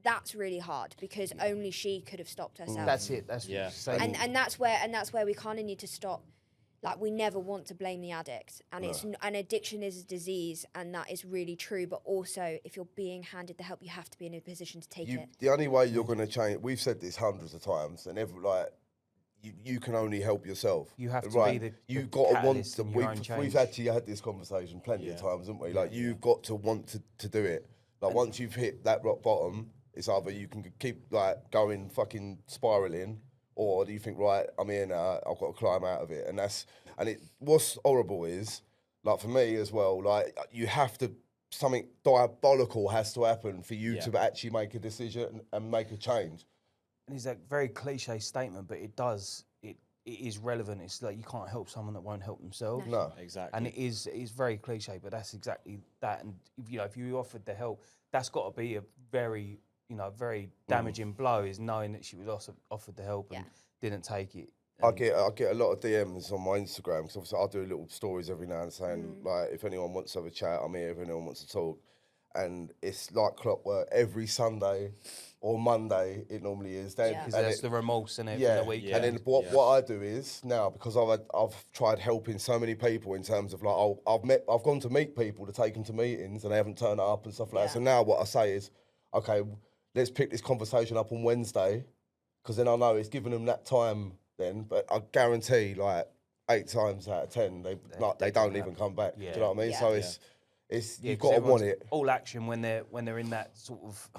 that's really hard, because only she could have stopped herself. That's it. That's what you're saying. And that's where we kind of need to stop. Like, we never want to blame the addict, and an addiction is a disease, and that is really true. But also, if you're being handed the help, you have to be in a position to take it. The only way you're going to change, we've said this hundreds of times, and you can only help yourself. You have to be the You've got to want catalyst to. in your own change. We've actually had this conversation plenty of times, haven't we? Like, you've got to want to do it. Like, once you've hit that rock bottom, it's either you can keep like going fucking spiraling, or do you think, right, I'm here now, I've got to climb out of it. And what's horrible is, like, for me as well, like, you have to, something diabolical has to happen for you to actually make a decision and make a change. And it's a very cliche statement, but it is relevant. It's like, you can't help someone that won't help themselves. No. Exactly. And it is very cliche, but that's exactly that. And if you offered the help, that's got to be a very damaging blow, is knowing that she was also offered the help and didn't take it. I get a lot of DMs on my Instagram, because obviously I do little stories every now and saying, like, if anyone wants to have a chat, I'm here. If anyone wants to talk, and it's like clockwork. Every Sunday or Monday, it normally is. Because there's the remorse in it Yeah, for the weekend. and then what I do is now, because I've tried helping so many people in terms of, like, I've gone to meet people to take them to meetings, and they haven't turned up and stuff like that. So now what I say is, okay, let's pick this conversation up on Wednesday, because then I know it's giving them that time then. But I guarantee, like, 8 times out of 10, they don't even come back. Yeah. Do you know what I mean? Yeah. So it's you've 'cause got to want everyone's it. all action when they're in that sort of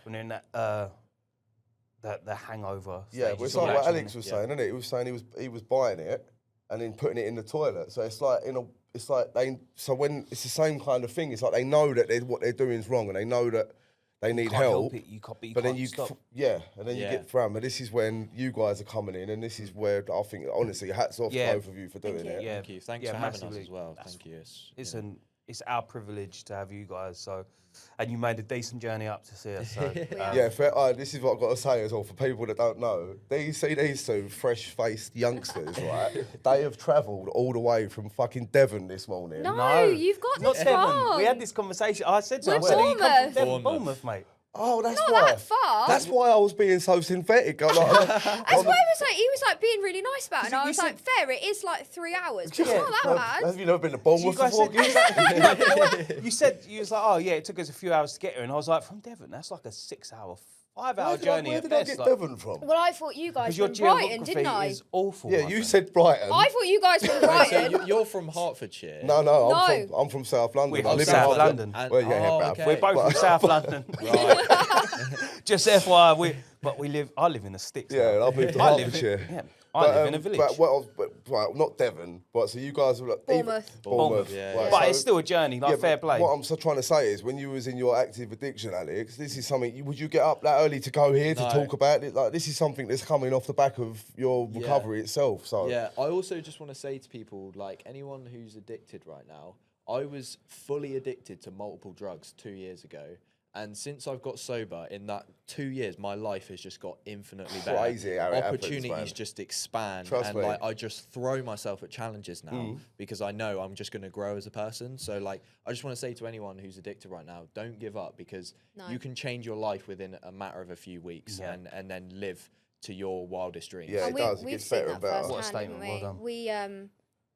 when they're in that the hangover. Yeah, stage. but it's all like what action, Alex innit? was saying, isn't it? He was saying he was buying it and then putting it in the toilet. So it's like when it's the same kind of thing. It's like they know that what they're doing is wrong, and they know that they need Can't help. help it. You can't, But then can't you stop. and then you get thrown. But this is when you guys are coming in, and this is where I think, honestly, hats off to both of you for doing it. Yeah, Thank you. Thanks for having us massively. as well. That's- Thank you. It's our privilege to have you guys. So, and you made a decent journey up to see us. So, This is what I've got to say as well for people that don't know. These two fresh-faced youngsters, right? They have travelled all the way from fucking Devon this morning. No, you've got not this Devon. wrong. We had this conversation. I said to We're him, I said, "You come from Bournemouth." Bournemouth, mate." Oh, that's Not why. that far. That's why I was being so synthetic. That's why he was like being really nice about it. And I you was said- like, fair, it is like 3 hours. But it's Yeah. not that bad. Have you never been to You Bournemouth guys before? said, you was like, oh yeah, it took us a few hours to get here, and I was like, from Devon, that's like a 5-hour journey Where at did I best. get like, Devon from? Well, I thought you guys because were your from Brighton, didn't geography I? is awful. Yeah, my you friend. said Brighton. I thought you guys were from So Brighton. you're from Hertfordshire. No, No. I'm from South London. We're I from live South in London. London. Well, yeah, bruv. okay. We're both from South London. Right. Just FYI, But I live in the sticks. Yeah, now. I've moved to I live Hertfordshire. I live in a village. Well, not Devon, but so you guys were like Bournemouth. Bournemouth. Yeah, Right, but so- it's still a journey, like fair play. What I'm so trying to say is, when you was in your active addiction, Alex, this is something. Would you get up that early to go here to No. talk about it? Like, this is something that's coming off the back of your recovery itself. So Yeah, I also just want to say to people, like anyone who's addicted right now, I was fully addicted to multiple drugs 2 years ago. And since I've got sober, in that 2 years, my life has just got infinitely better. Crazy how it happens, Opportunities man. just expand. Trust and me. like I just throw myself at challenges now because I know I'm just going to grow as a person. So like, I just want to say to anyone who's addicted right now, don't give up, because you can change your life within a matter of a few weeks and then live to your wildest dreams. Yeah, And it does. It we've gets seen better that and better. What a firsthand, haven't statement, we? well done.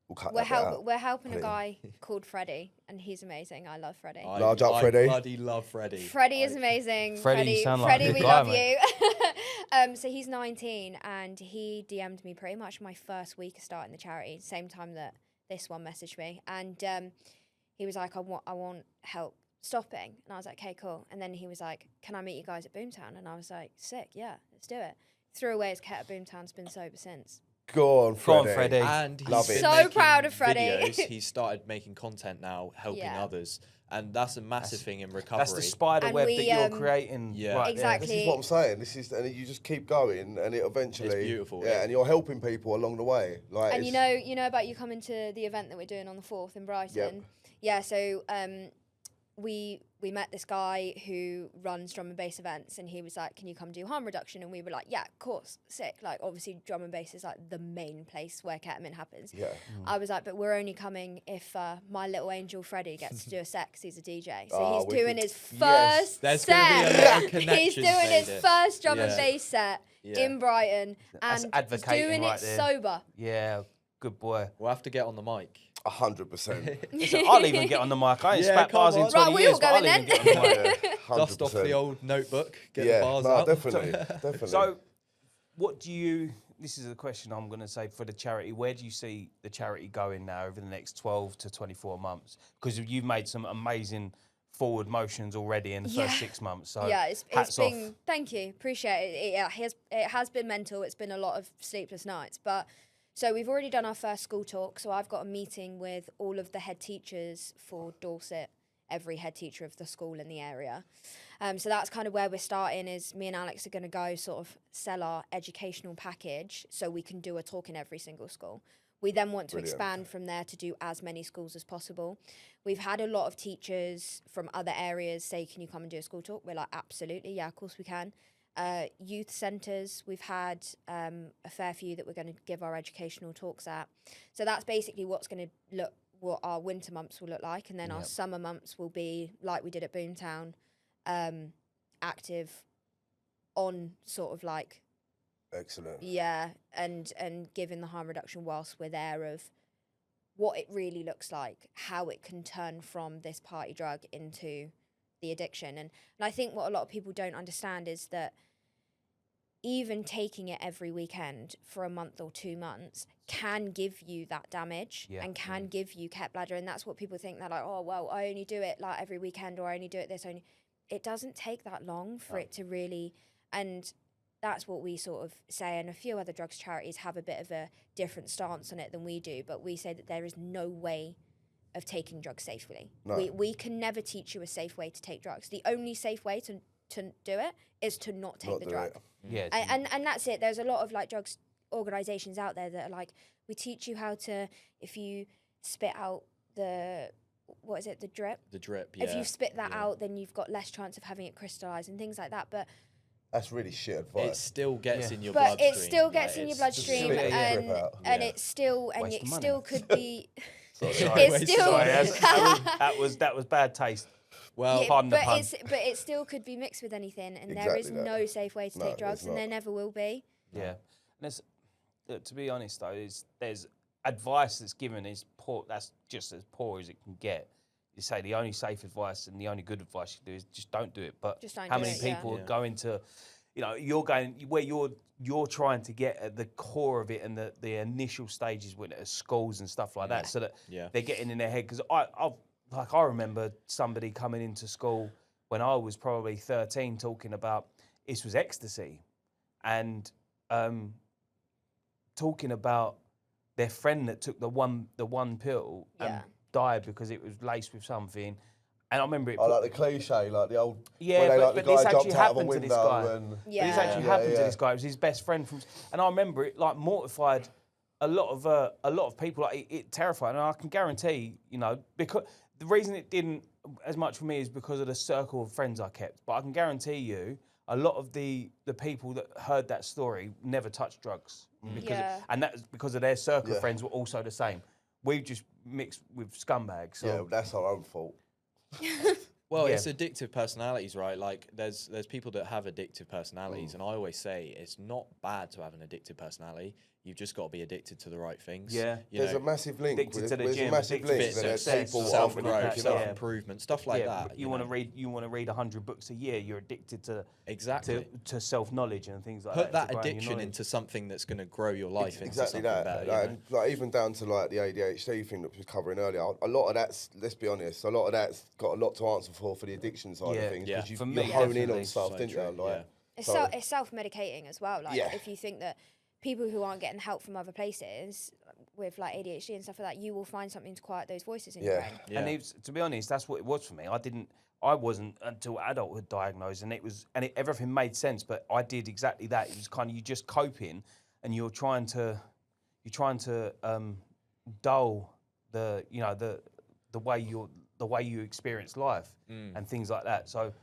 We'll cut that bit out. We're helping a Please. guy called Freddie, and he's amazing. I love Freddie. Large up, Freddie. I bloody love Freddie. Freddie is amazing. Freddie, you sound like a Freddie, good we guy, love mate. you. So he's 19, and he DM'd me pretty much my first week of starting the charity, same time that this one messaged me, and he was like, I want help stopping, and I was like, okay, cool. And then he was like, can I meet you guys at Boomtown? And I was like, sick, yeah, let's do it. Threw away his cat at Boomtown's been sober since. Go on, Freddie. Go on, Freddie. And he's Love it. been So making proud of Freddie. videos. He's started making content now, helping Yeah. others, and that's a massive thing in recovery. That's the spider And web we, that you're creating. Yeah. right there. Exactly. This is what I'm saying. This is, and you just keep going, and it eventually. It's beautiful, Yeah, yeah. and you're helping people along the way. Like, And it's- you know about you coming to the event that we're doing on the 4th in Brighton. Yeah, so we met this guy who runs drum and bass events, and he was like, can you come do harm reduction? And we were like, yeah, of course, sick. Like, obviously drum and bass is like the main place where ketamine happens. Yeah. I was like, but we're only coming if my little angel Freddie gets to do a set, 'cause he's a DJ. So Oh, he's doing wicked. his Yes. first There's gonna be a set. lot of He's connections doing his made it. first drum and Yeah. bass set Yeah. in Brighton, That's and he's advocating doing right it there. sober. Yeah, good boy. We'll have to get on the mic. 100%. Listen, I'll even get on the mic. I ain't Yeah, spat come bars in on. 20 Right, we years, all but I'll going even get on the mic. Yeah, 100%. Dust off the old notebook, get yeah, the bars no, out. definitely, definitely. So, what do you? This is a question I'm going to say for the charity. Where do you see the charity going now over the next 12 to 24 months? Because you've made some amazing forward motions already in the first 6 months. So Yeah, it's hats been. off. Thank you, appreciate it. It has been mental. It's been a lot of sleepless nights, but so we've already done our first school talk. So I've got a meeting with all of the head teachers for Dorset, every head teacher of the school in the area. So that's kind of where we're starting. Is me and Alex are going to go sort of sell our educational package so we can do a talk in every single school. We then want to Brilliant. expand from there to do as many schools as possible. We've had a lot of teachers from other areas say, can you come and do a school talk? We're like, absolutely, yeah, of course we can. Youth centres, we've had a fair few that we're going to give our educational talks at. So that's basically what's going to look, what our winter months will look like. And then our summer months will be like we did at Boomtown, active on sort of like, Excellent. yeah, and giving the harm reduction whilst we're there of what it really looks like, how it can turn from this party drug into the addiction. And I think what a lot of people don't understand is that even taking it every weekend for a month or 2 months can give you that damage and can give you cat bladder. And that's what people think. They're like, oh, well, I only do it like every weekend, or I only do it this. Only it doesn't take that long for it to really, and that's what we sort of say. And a few other drugs charities have a bit of a different stance on it than we do, but we say that there is no way of taking drugs safely. No. We can never teach you a safe way to take drugs. The only safe way to do it is to not take the do drug. it. Yeah, And that's it. There's a lot of like drugs organizations out there that are like, we teach you how to, if you spit out the, what is it, the drip? The drip, yeah. If you spit that out, then you've got less chance of having it crystallize and things like that. But That's really shit It advice. still gets in your but bloodstream. it still gets like, in your it's bloodstream, Just spit and it out. and Yeah. it's still, and Waste it of money. still could be. Sorry, It's still. sorry, that was bad taste. Well, Yeah, Pardon the but pun. but it still could be mixed with anything, and there is Exactly that. no safe way to No, take drugs, there's and there not. never will be. Yeah, and there's, to be honest though, there's advice that's given is poor. That's just as poor as it can get. You say the only safe advice and the only good advice you do is just don't do it. But Just don't how do many it, yeah. people Yeah. are going to, you know, you're going where you're trying to get at the core of it and the initial stages with schools and stuff like that, so that Yeah. they're getting in their head. Because I remember somebody coming into school when I was probably 13 talking about this was ecstasy. and talking about their friend that took the one pill and died because it was laced with something. And I remember it. Like the cliche, like the old. Yeah, where but the this guy actually jumped out of a happened to this window guy. and. But this actually happened to this guy. It was his best friend from. And I remember it like mortified a lot of people. Like it terrified. And I can guarantee, because the reason it didn't as much for me is because of the circle of friends I kept. But I can guarantee you, a lot of the people that heard that story never touched drugs, and that's because of their circle of friends were also the same. We just mixed with scumbags. So. Yeah, that's our own fault. Well, it's addictive personalities, right? Like, there's people that have addictive personalities, and I always say it's not bad to have an addictive personality. You've just got to be addicted to the right things. Yeah, there's a massive link. Addicted to the there's gym, a massive link. Success, People self-growth, self-improvement, stuff like that. You want to read 100 books a year. You're addicted to to self-knowledge and things like that. Put that addiction into something that's going to grow your life into something better. Like even down to like the ADHD thing that we were covering earlier. A lot of that's, let's be honest, a lot of that's got a lot to answer for the addiction side of things. Yeah, because you hone in on stuff, didn't you? Like, it's self-medicating as well. Like if you think that people who aren't getting help from other places with like ADHD and stuff like that, you will find something to quiet those voices in your brain. Yeah. And to be honest, that's what it was for me. I wasn't until adulthood diagnosed, and everything made sense. But I did exactly that. It was kind of you just coping, and you're trying to dull the way you experience life and things like that. So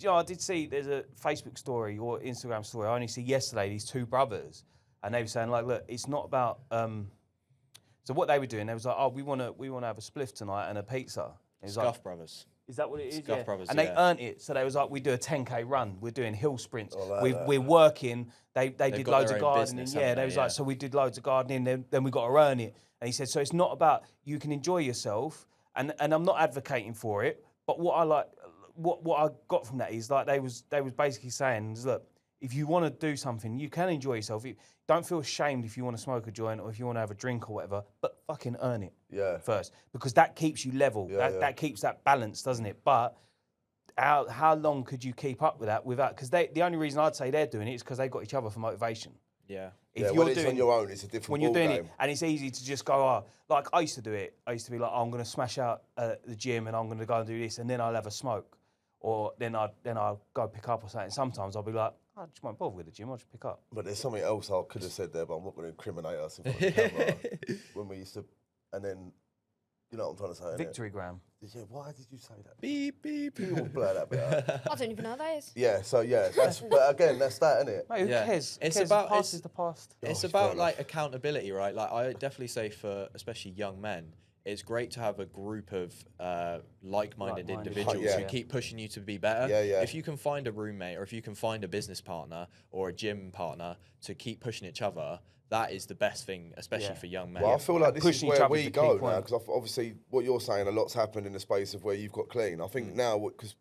I did see there's a Facebook story or Instagram story I only see yesterday. These two brothers. And they were saying, like, look, it's not about. So what they were doing, they was like, oh, we want to have a spliff tonight and a pizza. Scuff Brothers. Is that what it is? Scuff Brothers. And they earned it. So they was like, we do a 10K run. We're doing hill sprints. We're working. They did loads of gardening. They was like, so we did loads of gardening. Then we got to earn it. And he said, so it's not about you can enjoy yourself. And I'm not advocating for it. But what I got from that is like they was basically saying, look, if you want to do something, you can enjoy yourself. Don't feel ashamed if you want to smoke a joint or if you want to have a drink or whatever, but fucking earn it first. Because that keeps you level. That keeps that balance, doesn't it? But how long could you keep up with that without... Because the only reason I'd say they're doing it is because they got each other for motivation. Yeah. If you're doing on your own, it's a different when you're doing it, and it's easy to just go, like I used to do it. I used to be like, I'm going to smash out the gym and I'm going to go and do this and then I'll have a smoke. Or then I'll go pick up or something. Sometimes I'll be like, I just won't bother with the gym, I'll just pick up. But there's something else I could have said there, but I'm not going to incriminate us in front of the camera. When we used to, and then, you know what I'm trying to say? Victorygram. Yeah, why did you say that? Beep, beep. You will blur that bit out. I don't even know what that is. Yeah, but again, that's that, isn't it? Mate, who cares? It's about the past is the past. It's about like accountability, right? Like I definitely say for especially young men, it's great to have a group of like-minded individuals who keep pushing you to be better. If you can find a roommate or if you can find a business partner or a gym partner to keep pushing each other, that is the best thing, especially for young men. Well, I feel like this is where we go now, because obviously what you're saying, a lot's happened in the space of where you've got clean. I think now, because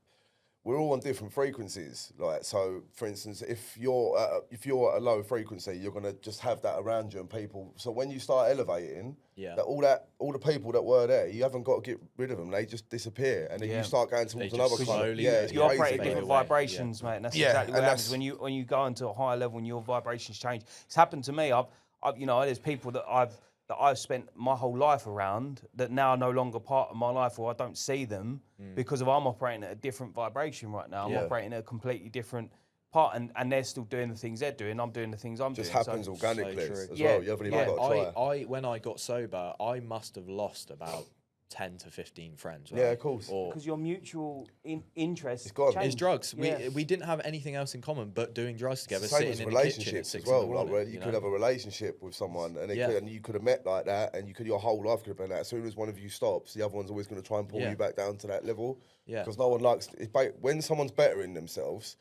we're all on different frequencies. Like, so for instance, if you're at a low frequency, you're gonna just have that around you and people. So when you start elevating, all the people that were there, you haven't got to get rid of them. They just disappear, and then you start going towards another kind. You operate at different vibrations, mate, and that's exactly what happens when you go into a higher level and your vibrations change. It's happened to me. I've there's people that I've spent my whole life around that now are no longer part of my life, or I don't see them because I'm operating at a different vibration right now. I'm operating at a completely different part, and they're still doing the things they're doing. I'm doing the things I'm doing. Just happens organically as well. You haven't even got to try. When I got sober, I must have lost about 10 to 15 friends. Right? Yeah, of course. Because your mutual interest is drugs. We didn't have anything else in common but doing drugs together. Same as relationships as well. Like where you could have a relationship with someone, and you could have met like that, and your whole life could have been that. As soon as one of you stops, the other one's always going to try and pull you back down to that level. Yeah. Because no one likes when someone's bettering themselves.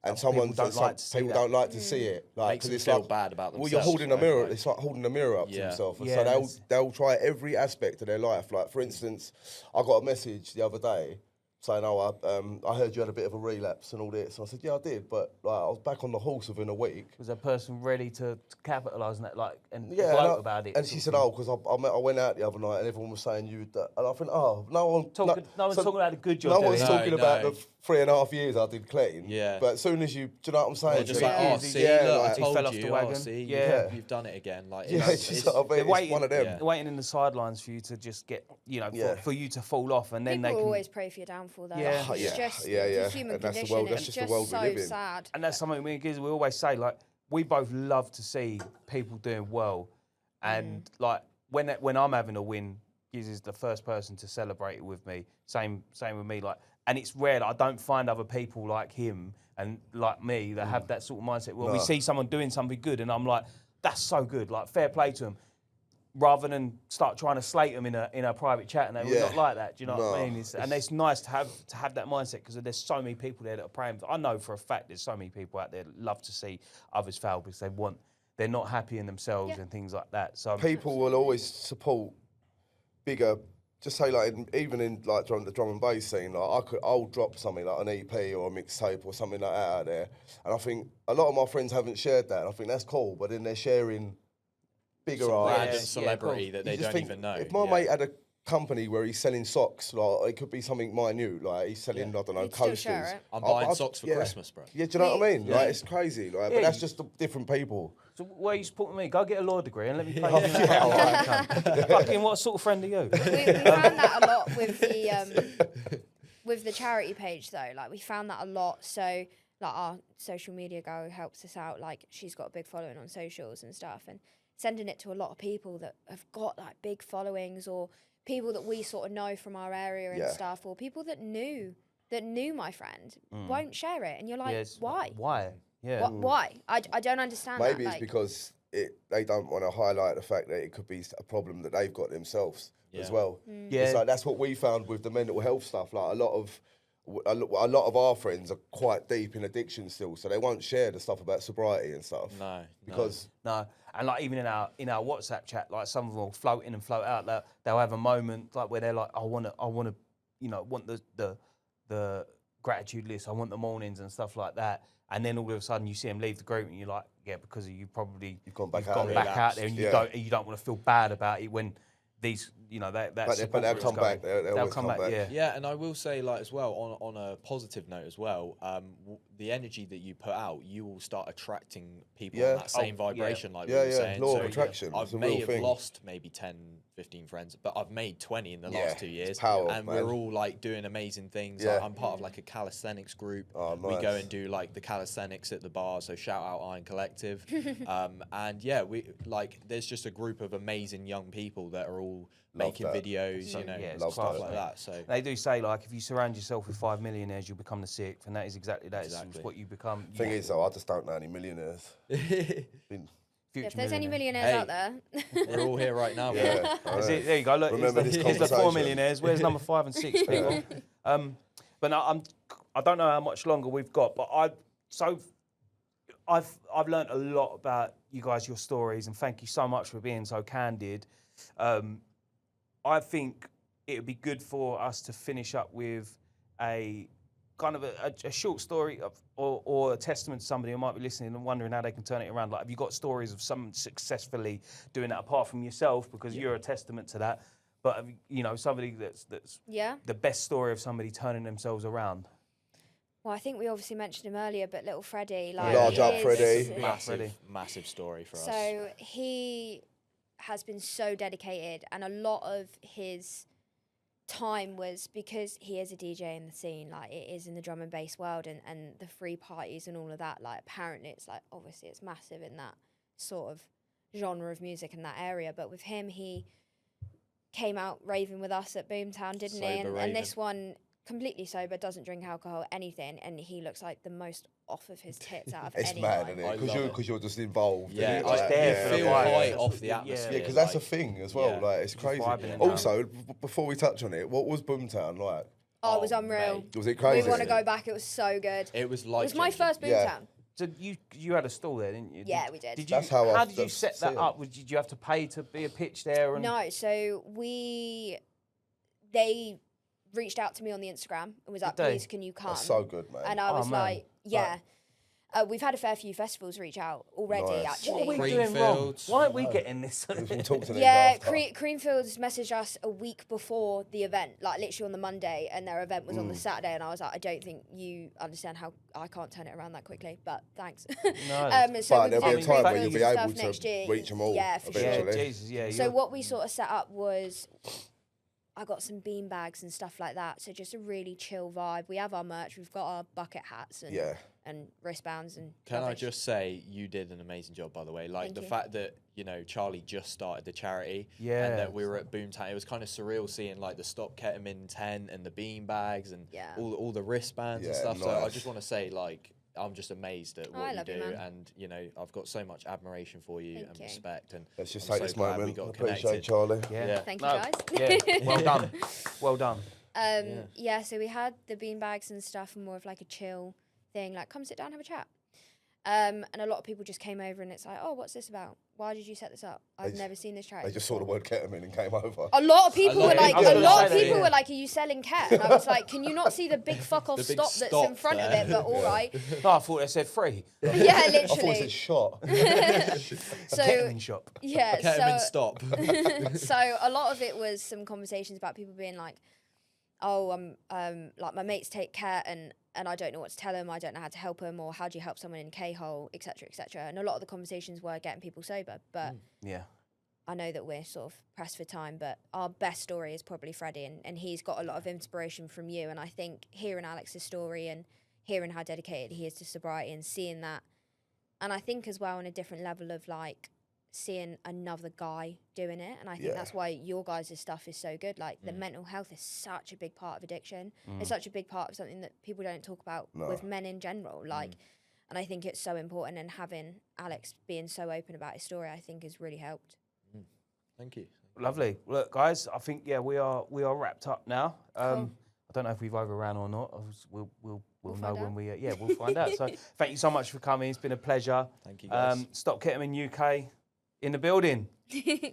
And people don't like to see it. Like, makes them feel bad about themselves. Well, you're holding a mirror. It's like holding a mirror up to themselves. So they'll try every aspect of their life. Like, for instance, I got a message the other day saying, I heard you had a bit of a relapse and all this. And I said, yeah, I did. But like, I was back on the horse within a week. Was a person ready to capitalise on that, and gloat about it? And she said, because I went out the other night and everyone was saying you that. And I think, no one's talking about the good job. No one's talking about the 3.5 years I did clean. Yeah. But as soon as you, do you know what I'm saying? They're just So like, it oh, is- see, yeah, look, like, I told fell off you, the oh, wagon. see, Yeah. you've done it again. Like, yeah, it's just sort of, they're it's waiting, one of them. yeah. they're waiting in the sidelines for you to just get, you know, for you to fall off, and then People they can. always pray for your downfall, though. Yeah. It's Yeah, just yeah, the yeah. human And that's the condition. world- that's It's just the just world we so live in. sad. And that's something me and Giz, we always say, like, we both love to see people doing well. And like when I'm having a win, Giz is the first person to celebrate it with me. Same with me. Like, and it's rare that I don't find other people like him and like me that have that sort of mindset. Well, we see someone doing something good and I'm like, that's so good. Like, fair play to them. Rather than start trying to slate them in a private chat, and we're not like that. Do you know what I mean? And it's nice to have that mindset because there's so many people there that are praying. I know for a fact there's so many people out there that love to see others fail because they're not happy in themselves and things like that. So People will always support bigger. Just say like even in like the drum and bass scene, like I'll drop something like an EP or a mixtape or something like that out there, and I think a lot of my friends haven't shared that. And I think that's cool, but then they're sharing bigger Some random artists. celebrity that You they just don't think, even know. If my mate had a company where he's selling socks, like it could be something minute, like he's selling I don't know You'd still coasters. share it. I'm buying socks for Christmas, bro. Yeah, do you know what I mean? Yeah. Like it's crazy, like, Yeah, but that's just the different people. So where are you supporting me? Go get a law degree and let me play. Yeah, Fucking what sort of friend are you? We found that a lot with the charity page, though. Like, we found that a lot. So, like, our social media girl who helps us out, like, she's got a big following on socials and stuff, and sending it to a lot of people that have got like big followings, or people that we sort of know from our area and stuff, or people that knew my friend won't share it, and you're like, why? Why? Yeah. Why? I don't understand. Maybe that. it's because they don't want to highlight the fact that it could be a problem that they've got themselves as well. Yeah. It's like that's what we found with the mental health stuff. Like a lot of our friends are quite deep in addiction still, so they won't share the stuff about sobriety and stuff. No, because No, and like even in our WhatsApp chat, like some of them will float in and float out. Like, they'll have a moment like where they're like, I want to, you know, want the gratitude list. I want the mornings and stuff like that. And then all of a sudden you see them leave the group and you're like, yeah, because you've gone back out there and you don't want to feel bad about it when these, you know, that but they'll come back. They'll come back. Yeah, and I will say, like, as well, on a positive note as well, the energy that you put out, you will start attracting people on that same vibration, like we were saying. Law of attraction. I may have lost maybe 10, 15 friends, but I've made 20 in the last 2 years. Power, and man. we're all like doing amazing things. Yeah. Like, I'm part of like a calisthenics group. Oh, We nice. go and do like the calisthenics at the bar, so shout out Iron Collective. And yeah, there's just a group of amazing young people that are all making videos, you know, stuff like that. So they do say, like, if you surround yourself with 5 millionaires, you'll become the sixth, and that is exactly that. It's what you become. Thing is, though, I just don't know any millionaires. If there's any millionaires out there, we're all here right now. Yeah, there you go. Look, remember this here's the 4 conversation. millionaires. Where's number 5 and 6, people? But no, I don't know how much longer we've got, but I've learned a lot about you guys, your stories, and thank you so much for being so candid. I think it would be good for us to finish up with a kind of a short story or a testament to somebody who might be listening and wondering how they can turn it around. Like, have you got stories of someone successfully doing that apart from yourself, because you're a testament to that? But you know, somebody that's the best story of somebody turning themselves around. well, I think we obviously mentioned him earlier, but little Freddie, Large up Freddie. Massive story for us. So he has been so dedicated, and a lot of his time was because he is a DJ in the scene, like it is in the drum and bass world, and the free parties and all of that. Like, apparently it's like, obviously it's massive in that sort of genre of music in that area. But with him, he came out raving with us at Boomtown, didn't he? And this one, completely sober, doesn't drink alcohol, anything, and he looks like the most off of his tits out of It's anyone. mad, isn't it? Because you're just involved. Yeah, and I feel high off the Yeah, atmosphere. Yeah, because that's a thing as well. Yeah. Like, it's crazy. vibing it Also, before we touch on it, what was Boomtown like? Oh, it was unreal. mate. Was it crazy? We want to go back. It was so good. It was It was my life-changing. first Boomtown. Yeah. So you had a stall there, didn't you? Yeah, we did. Did you? That's how I did you set that see it. up? Did you have to pay to be a pitch there? And No, so they reached out to me on the Instagram and was like, Did they? please, can you come? That's so good, man. And I was man. like, yeah. We've had a fair few festivals reach out already, Nice. actually. What are we doing wrong? Creamfields. Why aren't we getting this? We'll talk to them Yeah, after. Creamfields messaged us a week before the event, like literally on the Monday, and their event was on the Saturday, and I was like, I don't think you understand how I can't turn it around that quickly, but thanks. No. So But we'll there'll be do a time where Creamfields you'll be and able stuff next to year. reach them all Yeah, for Yeah, eventually. Jesus, yeah. So what we sort of set up was, I got some bean bags and stuff like that. So just a really chill vibe. We have our merch. We've got our bucket hats and wristbands and. Can I rubbish. just say you did an amazing job, by the way. Like Thank the you. fact that Charlie just started the charity, Yeah. and that we were at Boomtown. It was kind of surreal seeing like the Stop Ketamine tent and the bean bags and all the wristbands and Yeah, stuff. So I nice. just want to say like. I'm just amazed at I what you love you, do, man. and I've got so much admiration for you Thank and you. respect. And Let's just I'm take so this glad we moment. got Appreciate connected. Charlie. Yeah. Thank you, No, guys. Yeah, well done. Well done. Yeah, so we had the bean bags and stuff, and more of like a chill thing, like come sit down, have a chat. And a lot of people just came over, and it's like, oh, what's this about? Why did you set this up? I've never seen this charity. They just saw the word ketamine and came over. A lot of people were like, I was a gonna lot of say that, people yeah. were like, are you selling cat? And I was like, can you not see the big fuck off The big stop that's in stop front of there. it? But all right. No, I thought they said free. Yeah, I thought it literally. said shot. So Ketamine shop. yeah, Ketamine so stop. so a lot of it was some conversations about people being like, oh, like my mates take cat and I don't know what to tell them, I don't know how to help them, or how do you help someone in K-hole, etc., etc. And a lot of the conversations were getting people sober, but Yeah. I know that we're sort of pressed for time, but our best story is probably Freddie, and he's got a lot of inspiration from you, and I think hearing Alex's story and hearing how dedicated he is to sobriety and seeing that, and I think as well on a different level of like seeing another guy doing it, and I think that's why your guys' stuff is so good. Like the mental health is such a big part of addiction. It's such a big part of something that people don't talk about with men in general. Like, and I think it's so important. And having Alex being so open about his story, I think has really helped. Thank you. Lovely. Look, guys, I think we are wrapped up now. Cool. I don't know if we've overran or not. We'll know find when out. we'll find out. So thank you so much for coming. It's been a pleasure. Thank you, guys. Stop Ketamine UK in the building. You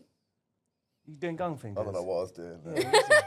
doing gun fingers? I don't know what I was doing. Yeah,